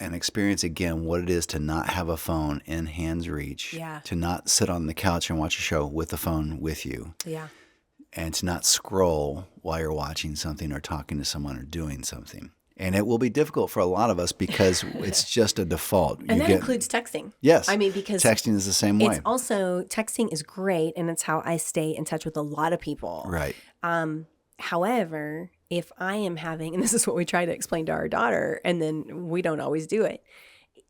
Speaker 1: and experience again what it is to not have a phone in hand's reach, to not sit on the couch and watch a show with the phone with you, and to not scroll while you're watching something or talking to someone or doing something. And it will be difficult for a lot of us because it's just a default.
Speaker 3: And that includes texting.
Speaker 1: Yes.
Speaker 3: I mean, because
Speaker 1: texting is the same way.
Speaker 3: It's also, texting is great, and it's how I stay in touch with a lot of people.
Speaker 1: Right.
Speaker 3: However, if I am having, and this is what we try to explain to our daughter, and then we don't always do it.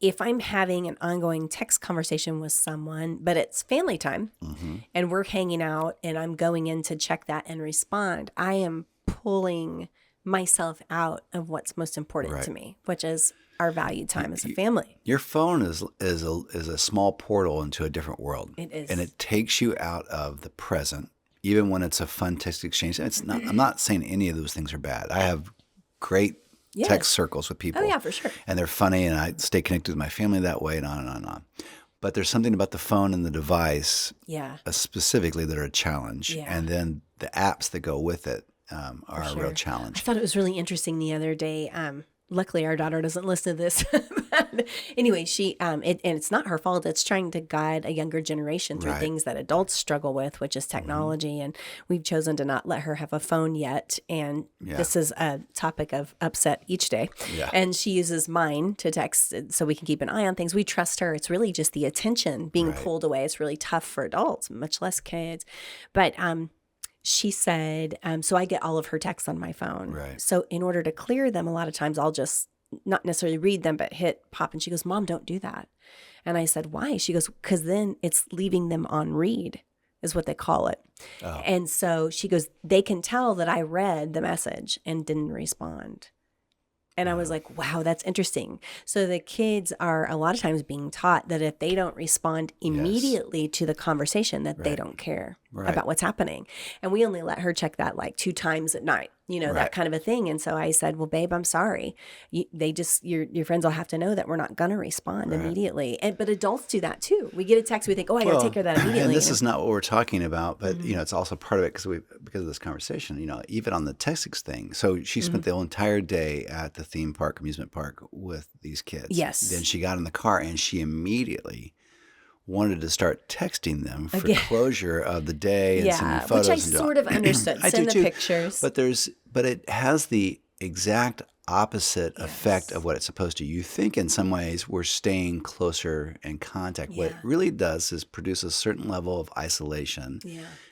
Speaker 3: If I'm having an ongoing text conversation with someone, but it's family time, and we're hanging out, and I'm going in to check that and respond, I am pulling myself out of what's most important to me, which is our valued time as a family.
Speaker 1: Your phone is a small portal into a different world. It is. And it takes you out of the present. Even when it's a fun text exchange, I'm not saying any of those things are bad. I have great text circles with people.
Speaker 3: Oh, yeah, for sure.
Speaker 1: And they're funny, and I stay connected with my family that way, and on and on and on. But there's something about the phone and the device specifically that are a challenge. Yeah. And then the apps that go with it are a real challenge.
Speaker 3: I thought it was really interesting the other day. Luckily, our daughter doesn't listen to this. Anyway, and it's not her fault. It's trying to guide a younger generation through
Speaker 1: Right.
Speaker 3: things that adults struggle with, which is technology. And we've chosen to not let her have a phone yet. And this is a topic of upset each day.
Speaker 1: Yeah.
Speaker 3: And she uses mine to text so we can keep an eye on things. We trust her. It's really just the attention being pulled away. It's really tough for adults, much less kids. But she said, so I get all of her texts on my phone.
Speaker 1: Right.
Speaker 3: So in order to clear them, a lot of times I'll just not necessarily read them, but hit pop. And she goes, Mom, don't do that. And I said, why? She goes, because then it's leaving them on read is what they call it. Oh. And so she goes, they can tell that I read the message and didn't respond. And I was like, wow, that's interesting. So the kids are a lot of times being taught that if they don't respond immediately to the conversation, that they don't care about what's happening. And we only let her check that like 2 times at night, that kind of a thing. And so I said, well, babe, I'm sorry. Your friends will have to know that we're not going to respond immediately. But adults do that too. We get a text, we think, oh, I got to take care of that immediately.
Speaker 1: And this is not what we're talking about, but it's also part of it because of this conversation, even on the texting thing. So she spent the whole entire day at the theme park, amusement park with these kids.
Speaker 3: Yes.
Speaker 1: Then she got in the car and she immediately wanted to start texting them for closure of the day and some photos.
Speaker 3: Which I sort of understood. Send the pictures.
Speaker 1: But it has the exact opposite effect of what it's supposed to. You think in some ways we're staying closer in contact. What it really does is produce a certain level of isolation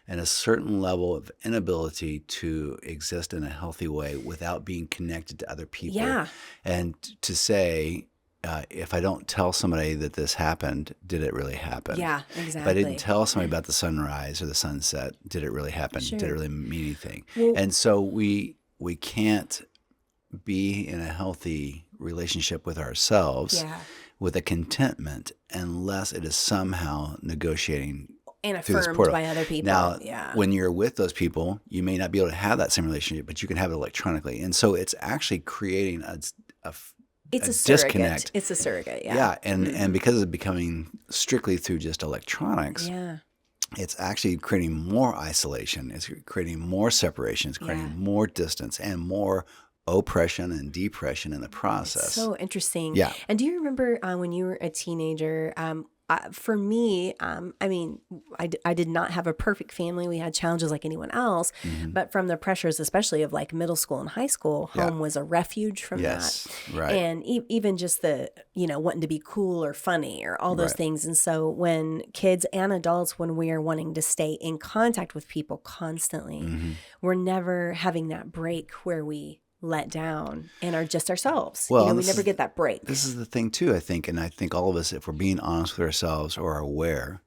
Speaker 1: and a certain level of inability to exist in a healthy way without being connected to other people. Yeah. And to say, if I don't tell somebody that this happened, did it really happen?
Speaker 3: Yeah, exactly.
Speaker 1: If I didn't tell somebody about the sunrise or the sunset, did it really happen?
Speaker 3: Sure.
Speaker 1: Did it really mean anything? Well, and so we can't be in a healthy relationship with ourselves with a contentment unless it is somehow negotiating
Speaker 3: and affirmed by other people.
Speaker 1: Now, when you're with those people, you may not be able to have that same relationship, but you can have it electronically. And so it's actually creating
Speaker 3: it's a
Speaker 1: disconnect.
Speaker 3: It's a surrogate,
Speaker 1: Yeah, and because it's becoming strictly through just electronics, it's actually creating more isolation. It's creating more separation. It's creating more distance and more oppression and depression in the process.
Speaker 3: It's so interesting.
Speaker 1: Yeah.
Speaker 3: And do you remember when you were a teenager, for me, I did not have a perfect family. We had challenges like anyone else, but from the pressures, especially of like middle school and high school, home was a refuge from that.
Speaker 1: Right.
Speaker 3: And even just the, wanting to be cool or funny or all those things. And so when kids and adults, when we are wanting to stay in contact with people constantly, we're never having that break where we let down and are just ourselves.
Speaker 1: Well,
Speaker 3: we never get that break.
Speaker 1: This is the thing too, I think. And I think all of us, if we're being honest with ourselves or are aware,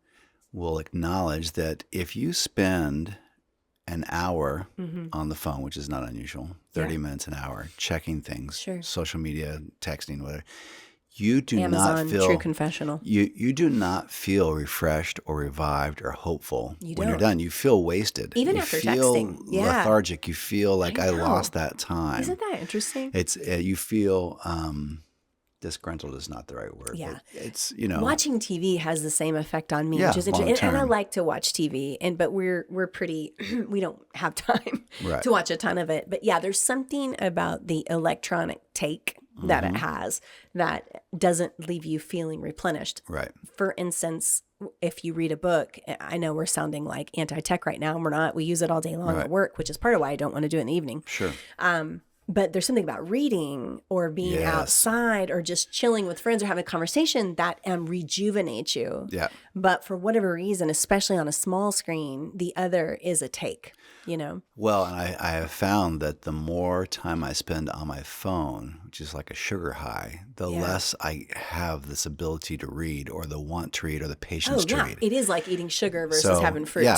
Speaker 1: will acknowledge that if you spend an hour on the phone, which is not unusual, 30 minutes, an hour, checking things, social media, texting, whatever, you do
Speaker 3: Amazon,
Speaker 1: not feel
Speaker 3: true confessional.
Speaker 1: You do not feel refreshed or revived or hopeful when you're done. You feel wasted.
Speaker 3: Even
Speaker 1: you
Speaker 3: after
Speaker 1: feel
Speaker 3: texting.
Speaker 1: lethargic. You feel like I lost that time.
Speaker 3: Isn't that interesting?
Speaker 1: It's you feel disgruntled is not the right word.
Speaker 3: Yeah,
Speaker 1: it's
Speaker 3: watching TV has the same effect on me,
Speaker 1: Yeah,
Speaker 3: which is interesting. And I like to watch TV, but we're pretty. We don't have time to watch a ton of it. But yeah, there's something about the electronic take that it has that doesn't leave you feeling replenished.
Speaker 1: Right.
Speaker 3: For instance, if you read a book, I know we're sounding like anti-tech right now, and we're not. We use it all day long at work, which is part of why I don't want to do it in the evening.
Speaker 1: Sure.
Speaker 3: But there's something about reading or being outside or just chilling with friends or having a conversation that rejuvenates you.
Speaker 1: Yeah.
Speaker 3: But for whatever reason, especially on a small screen, the other is a take,
Speaker 1: Well, and I have found that the more time I spend on my phone, which is like a sugar high, the less I have this ability to read or the want to read or the patience to read.
Speaker 3: It is like eating sugar versus having fruit.
Speaker 1: Yeah,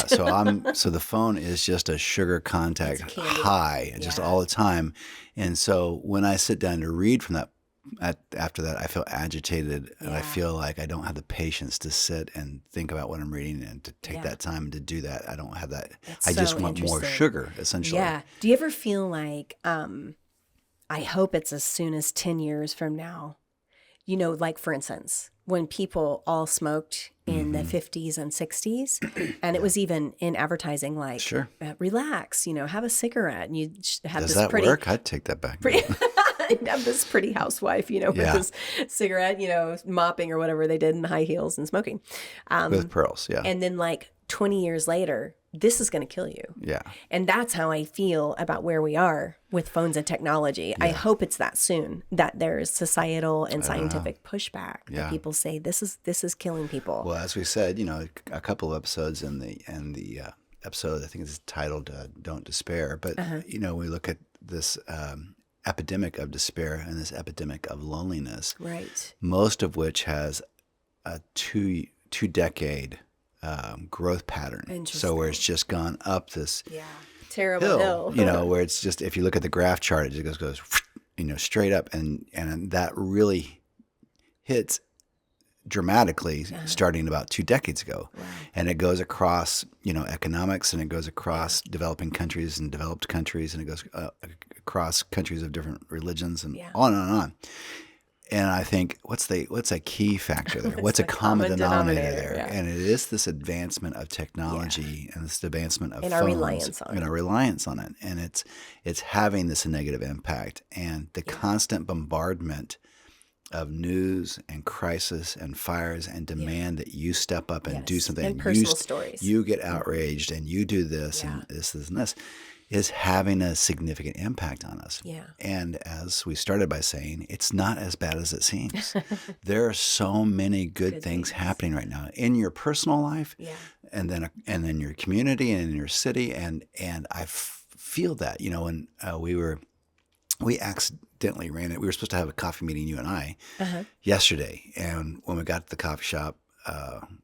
Speaker 1: so the phone is just a sugar contact high just all the time. And so when I sit down to read from that, after that, I feel agitated and I feel like I don't have the patience to sit and think about what I'm reading and to take that time and to do that. I don't have that. I just want more sugar, essentially.
Speaker 3: Yeah. Do you ever feel like, I hope it's as soon as 10 years from now, like for instance, when people all smoked in the 50s and 60s, and it was even in advertising like, relax, have a cigarette, and you have
Speaker 1: Does
Speaker 3: this
Speaker 1: that work? I'd take that back.
Speaker 3: I'm this pretty housewife, with this cigarette, mopping or whatever they did in high heels and smoking.
Speaker 1: With pearls, yeah.
Speaker 3: And then 20 years later, this is going to kill you.
Speaker 1: Yeah.
Speaker 3: And that's how I feel about where we are with phones and technology. I hope it's that soon that there's societal and scientific pushback that people say this is killing people.
Speaker 1: Well, as we said, a couple of episodes in the episode, I think it's titled "Don't Despair," but we look at this epidemic of despair and this epidemic of loneliness,
Speaker 3: right?
Speaker 1: Most of which has a two-decade growth pattern. So where it's just gone up this
Speaker 3: terrible hill.
Speaker 1: Where it's just, if you look at the graph chart, it just goes straight up, and that really hits dramatically starting about 2 decades ago.
Speaker 3: Wow.
Speaker 1: And it goes across economics, and it goes across developing countries and developed countries, and it goes across countries of different religions, and on and on. And I think what's a key factor there? What's a common denominator there?
Speaker 3: Yeah.
Speaker 1: And it is this advancement of technology and this advancement of
Speaker 3: and
Speaker 1: phones
Speaker 3: our reliance on
Speaker 1: and our reliance on it. And it's having this negative impact, and the constant bombardment of news and crisis and fires and demand that you step up and do something.
Speaker 3: And personal stories.
Speaker 1: You get outraged and you do this and this and this is having a significant impact on us.
Speaker 3: Yeah.
Speaker 1: And as we started by saying, it's not as bad as it seems. There are so many good things happening right now in your personal life, and then your community and in your city, and I feel that. When we accidentally ran it. We were supposed to have a coffee meeting, you and I, yesterday, and when we got to the coffee shop,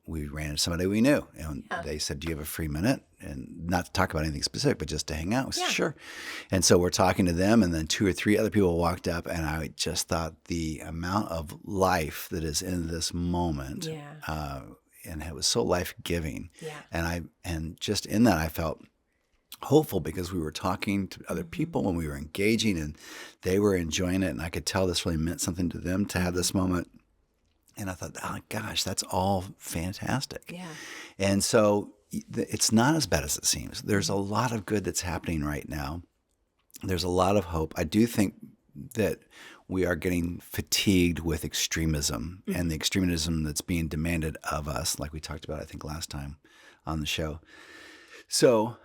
Speaker 1: we ran into somebody we knew, and they said, "Do you have a free minute?" And not to talk about anything specific, but just to hang out. We said, "Sure." And so we're talking to them, and then 2 or 3 other people walked up, and I just thought the amount of life that is in this moment, and it was so life-giving. Yeah. And just in that, I felt hopeful because we were talking to other people and we were engaging, and they were enjoying it, and I could tell this really meant something to them to have this moment. And I thought, oh gosh, that's all fantastic. Yeah. And so it's not as bad as it seems. There's a lot of good that's happening right now. There's a lot of hope. I do think that we are getting fatigued with extremism and the extremism that's being demanded of us, like we talked about, I think, last time on the show. So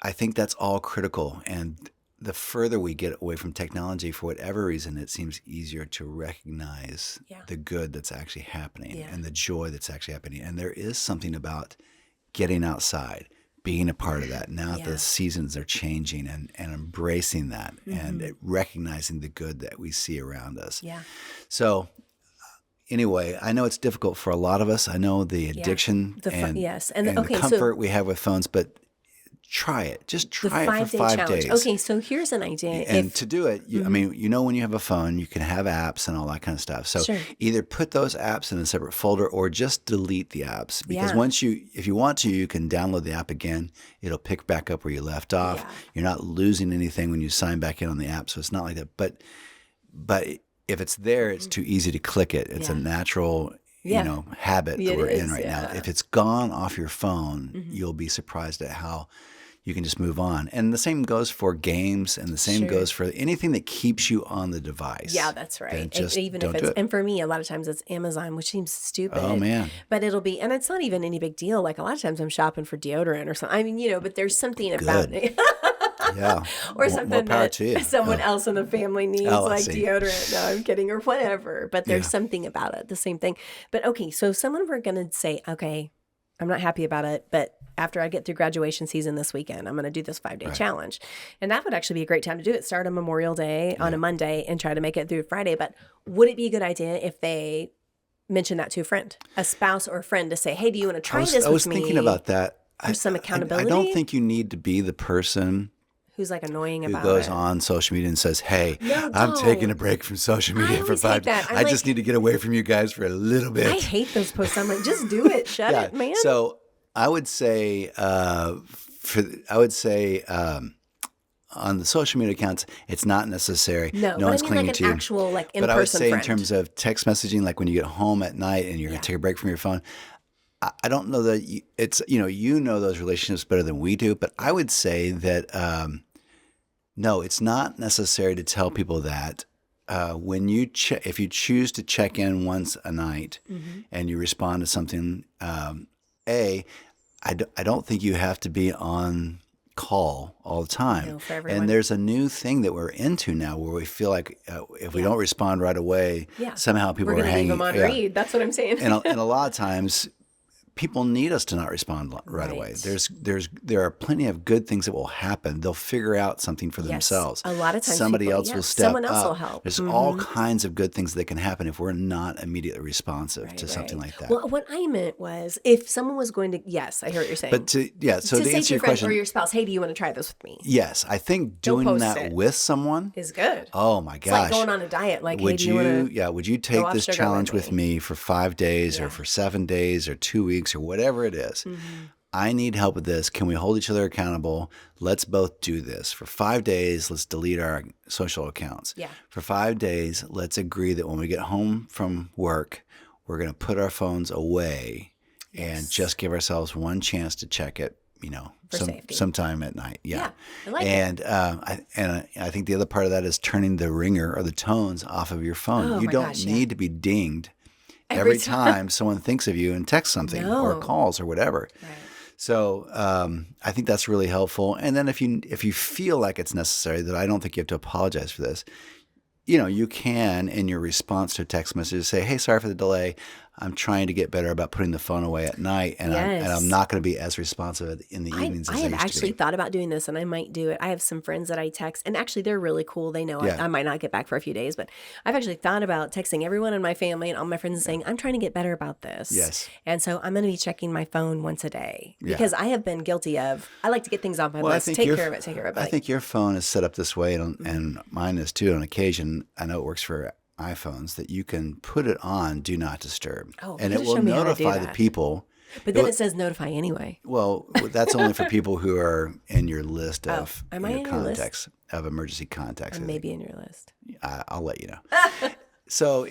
Speaker 1: I think that's all critical. And the further we get away from technology, for whatever reason, it seems easier to recognize the good that's actually happening and the joy that's actually happening. And there is something about getting outside, being a part of that. Now the seasons are changing, and embracing that and recognizing the good that we see around us. Yeah. So anyway, I know it's difficult for a lot of us. I know the addiction and the comfort we have with phones, but try it. Just try it for 5 days.
Speaker 3: Okay, so here's an idea.
Speaker 1: And to do it, I mean, when you have a phone, you can have apps and all that kind of stuff. So either put those apps in a separate folder or just delete the apps. Because if you want to, you can download the app again. It'll pick back up where you left off. Yeah. You're not losing anything when you sign back in on the app. So it's not like that. But if it's there, it's too easy to click it. It's a natural habit that we're in right now. If it's gone off your phone, you'll be surprised at how you can just move on. And the same goes for games, and the same goes for anything that keeps you on the device.
Speaker 3: Yeah, that's right. And for me, a lot of times it's Amazon, which seems stupid.
Speaker 1: Oh, man.
Speaker 3: But it'll be, and it's not even any big deal. Like a lot of times I'm shopping for deodorant or something. I mean, but there's something about it.
Speaker 1: Yeah.
Speaker 3: Or something that someone else in the family needs, deodorant. No, I'm kidding, or whatever. But there's something about it, the same thing. But okay, so if someone were going to say, okay, I'm not happy about it, but after I get through graduation season this weekend, I'm going to do this 5-day challenge. And that would actually be a great time to do it. Start on Memorial Day on a Monday and try to make it through Friday. But would it be a good idea if they mention that to a friend, a spouse or a friend, to say, hey, do you want to try this with me?
Speaker 1: I was thinking about that.
Speaker 3: There's some accountability.
Speaker 1: I don't think you need to be the person
Speaker 3: who's like annoying about it.
Speaker 1: Who goes on social media and says, hey, I'm taking a break from social media for 5 days. I just need to get away from you guys for a little bit.
Speaker 3: I hate those posts. I'm like, just do it. Shut it, man.
Speaker 1: So I would say, on the social media accounts, it's not necessary. No one's clinging to you.
Speaker 3: Actual, in-person
Speaker 1: But I would say
Speaker 3: friend.
Speaker 1: In terms of text messaging, like when you get home at night and you're going to take a break from your phone, I don't know that it's, you know those relationships better than we do, but I would say that, no, it's not necessary to tell people that when you if you choose to check in once a night and you respond to something, I don't think you have to be on call all the time.
Speaker 3: No, for everyone.
Speaker 1: And there's a new thing that we're into now where we feel like if we don't respond right away, somehow people
Speaker 3: We're
Speaker 1: are
Speaker 3: gonna
Speaker 1: hanging.
Speaker 3: leave them on read. That's what I'm saying.
Speaker 1: And a lot of times, people need us to not respond right away. There are plenty of good things that will happen. They'll figure out something for themselves.
Speaker 3: A lot of times
Speaker 1: somebody else will step
Speaker 3: someone else
Speaker 1: up.
Speaker 3: will help.
Speaker 1: There's all kinds of good things that can happen if we're not immediately responsive to something like that.
Speaker 3: Well, what I meant was if someone was going to, yes, I hear what you're saying.
Speaker 1: But so
Speaker 3: to
Speaker 1: to
Speaker 3: say
Speaker 1: answer
Speaker 3: to your
Speaker 1: your
Speaker 3: friend
Speaker 1: question,
Speaker 3: or your spouse, hey, do you want to try this with me?
Speaker 1: yes, I think
Speaker 3: Don't
Speaker 1: doing
Speaker 3: post
Speaker 1: that
Speaker 3: it.
Speaker 1: with someone
Speaker 3: Is good.
Speaker 1: Oh my
Speaker 3: It's like
Speaker 1: gosh!
Speaker 3: going on a diet. Like, hey,
Speaker 1: would
Speaker 3: do you want to?
Speaker 1: would you take
Speaker 3: off
Speaker 1: this
Speaker 3: sugar
Speaker 1: challenge
Speaker 3: with
Speaker 1: with
Speaker 3: me?
Speaker 1: me for 5 days or for 7 days or 2 weeks or whatever it is? I need help with this. Can we hold each other accountable? Let's both do this. For 5 days, let's delete our social accounts.
Speaker 3: Yeah.
Speaker 1: For 5 days, let's agree that when we get home from work, we're going to put our phones away and just give ourselves one chance to check it,
Speaker 3: For safety.
Speaker 1: sometime at night. Yeah.
Speaker 3: I like
Speaker 1: and I think the other part of that is turning the ringer or the tones off of your phone.
Speaker 3: Oh,
Speaker 1: You
Speaker 3: my
Speaker 1: don't
Speaker 3: gosh,
Speaker 1: need to be dinged every time someone thinks of you and texts something or
Speaker 3: No.
Speaker 1: calls or whatever.
Speaker 3: Right.
Speaker 1: So I think that's really helpful. And then if you feel like it's necessary, that I don't think you have to apologize for this. You can, in your response to a text message, say, hey, sorry for the delay. I'm trying to get better about putting the phone away at night, and I'm not going to be as responsive in the evenings as I
Speaker 3: I have
Speaker 1: used to
Speaker 3: actually
Speaker 1: be.
Speaker 3: thought about doing this, and I might do it. I have some friends that I text, and actually they're really cool. They know I might not get back for a few days, but I've actually thought about texting everyone in my family and all my friends and saying, I'm trying to get better about this.
Speaker 1: Yes.
Speaker 3: And so I'm going to be checking my phone once a day because I have been guilty of, I like to get things off my list. Take care of it.
Speaker 1: I think your phone is set up this way, and mine is too on occasion. I know it works for iPhones, that you can put it on Do Not Disturb.
Speaker 3: Oh,
Speaker 1: and
Speaker 3: you
Speaker 1: it
Speaker 3: show
Speaker 1: will
Speaker 3: me how to do
Speaker 1: notify the
Speaker 3: that.
Speaker 1: people.
Speaker 3: But then it says notify anyway.
Speaker 1: Well, that's only for people who are in your list of
Speaker 3: am I in your list?
Speaker 1: contacts, of emergency contacts.
Speaker 3: Or maybe in your list.
Speaker 1: I'll let you know. So,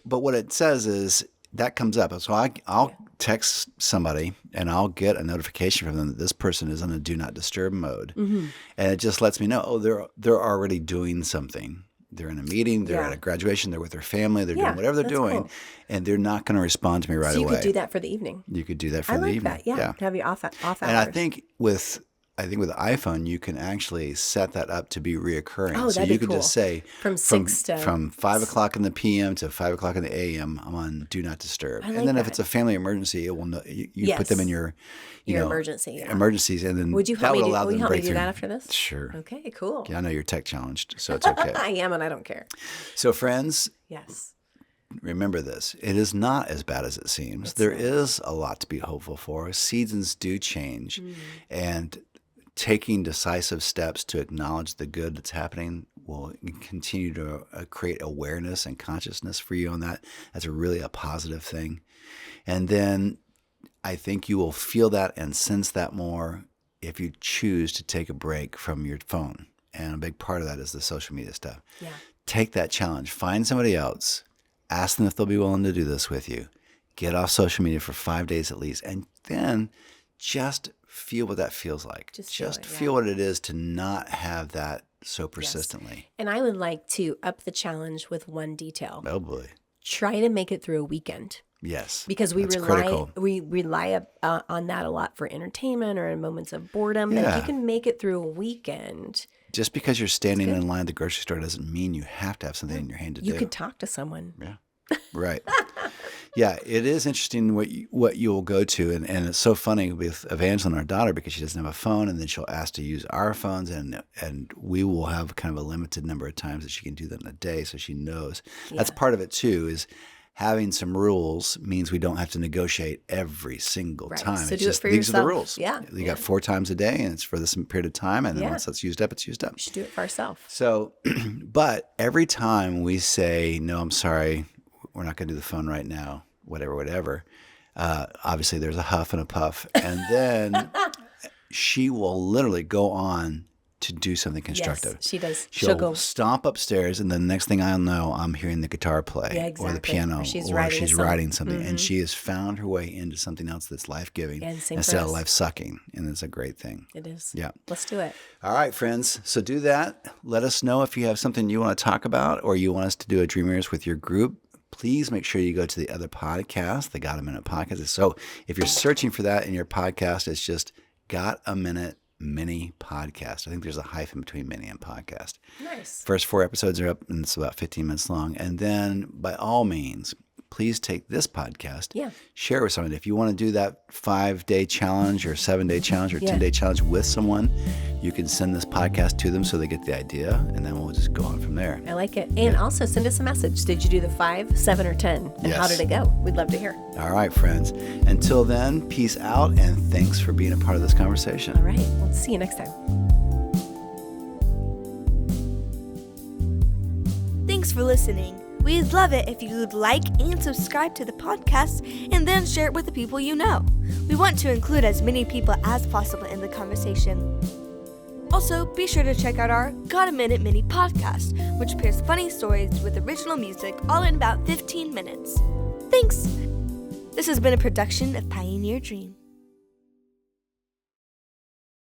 Speaker 1: but what it says is that comes up. So I'll text somebody and I'll get a notification from them that this person is in a Do Not Disturb mode, and it just lets me know, they're already doing something. They're in a meeting, they're at a graduation, they're with their family, they're doing whatever they're doing, and they're not going to respond to me right away.
Speaker 3: So you could do that for the evening.
Speaker 1: You could do that for
Speaker 3: I
Speaker 1: the
Speaker 3: like
Speaker 1: evening.
Speaker 3: that. Yeah. To have you off hours.
Speaker 1: And I think with iPhone, you can actually set that up to be reoccurring.
Speaker 3: Oh,
Speaker 1: so
Speaker 3: that'd
Speaker 1: you
Speaker 3: be
Speaker 1: could just say
Speaker 3: From 6 to...
Speaker 1: from 5 o'clock in the PM to 5 o'clock in the AM, I'm on Do Not Disturb.
Speaker 3: like
Speaker 1: and then if
Speaker 3: that.
Speaker 1: it's a family emergency, it will know, you put them in your
Speaker 3: emergency. Yeah.
Speaker 1: emergencies, and then
Speaker 3: Would you
Speaker 1: that
Speaker 3: help
Speaker 1: would
Speaker 3: me
Speaker 1: allow
Speaker 3: will
Speaker 1: them
Speaker 3: you
Speaker 1: to
Speaker 3: help me
Speaker 1: break
Speaker 3: do
Speaker 1: through.
Speaker 3: that after this?
Speaker 1: Sure.
Speaker 3: Okay, cool.
Speaker 1: Yeah, I know you're tech challenged, so it's okay.
Speaker 3: I am, and I don't care.
Speaker 1: So friends,
Speaker 3: Yes.
Speaker 1: remember this. It is not as bad as it seems. There is a lot to be hopeful for. Seasons do change, and taking decisive steps to acknowledge the good that's happening will continue to create awareness and consciousness for you on that. That's really a positive thing. And then I think you will feel that and sense that more if you choose to take a break from your phone. And a big part of that is the social media stuff.
Speaker 3: Yeah.
Speaker 1: Take that challenge. Find somebody else. Ask them if they'll be willing to do this with you. Get off social media for 5 days at least. And then just feel what that feels like. Just feel what it is to not have that so persistently.
Speaker 3: And I would like to up the challenge with one detail.
Speaker 1: Oh boy.
Speaker 3: Try to make it through a weekend.
Speaker 1: Yes.
Speaker 3: Because we
Speaker 1: that's
Speaker 3: rely
Speaker 1: critical.
Speaker 3: on that a lot for entertainment or in moments of boredom. And if you can make it through a weekend,
Speaker 1: Just because you're standing in line at the grocery store doesn't mean you have to have something in your hand to do.
Speaker 3: you could talk to someone.
Speaker 1: Yeah. Right. Yeah, it is interesting what you'll go to, and it's so funny with Evangeline, our daughter, because she doesn't have a phone, and then she'll ask to use our phones, and we will have kind of a limited number of times that she can do that in a day, so she knows. That's part of it too. Is having some rules means we don't have to negotiate every single time.
Speaker 3: So
Speaker 1: it's
Speaker 3: do it
Speaker 1: just
Speaker 3: for
Speaker 1: these are the
Speaker 3: yourself.
Speaker 1: rules.
Speaker 3: Yeah.
Speaker 1: You got 4 times a day, and it's for this period of time, and then once that's used up, it's used up.
Speaker 3: We should do it for ourselves.
Speaker 1: So, but every time we say, no, I'm sorry, we're not going to do the phone right now, whatever, obviously there's a huff and a puff. And then she will literally go on to do something constructive.
Speaker 3: Yes, she does.
Speaker 1: She'll
Speaker 3: go
Speaker 1: stomp upstairs, and then the next thing I'll know, I'm hearing the guitar play or the piano,
Speaker 3: or she's
Speaker 1: writing something. And she has found her way into something else that's life-giving instead of life-sucking. And it's a great thing.
Speaker 3: It is.
Speaker 1: Yeah.
Speaker 3: Let's do it.
Speaker 1: All right, friends. So do that. Let us know if you have something you want to talk about or you want us to do a Dreamers with your group. Please make sure you go to the other podcast, the Got a Minute podcast. So if you're searching for that in your podcast, it's just Got a Minute Mini Podcast. I think there's a hyphen between mini and podcast.
Speaker 3: Nice.
Speaker 1: First 4 episodes are up, and it's about 15 minutes long. And then, by all means, please take this podcast, share it with someone. If you want to do that 5-day challenge or 7-day challenge or 10-day challenge with someone, you can send this podcast to them so they get the idea, and then we'll just go on from there.
Speaker 3: I like it. And also send us a message. Did you do the 5, 7, or 10? And how did it go? We'd love to hear.
Speaker 1: All right, friends. Until then, peace out, and thanks for being a part of this conversation.
Speaker 3: All right. We'll see you next time.
Speaker 2: Thanks for listening. We'd love it if you would like and subscribe to the podcast and then share it with the people you know. We want to include as many people as possible in the conversation. Also, be sure to check out our Got a Minute Mini podcast, which pairs funny stories with original music all in about 15 minutes. Thanks! This has been a production of Pioneer Dream.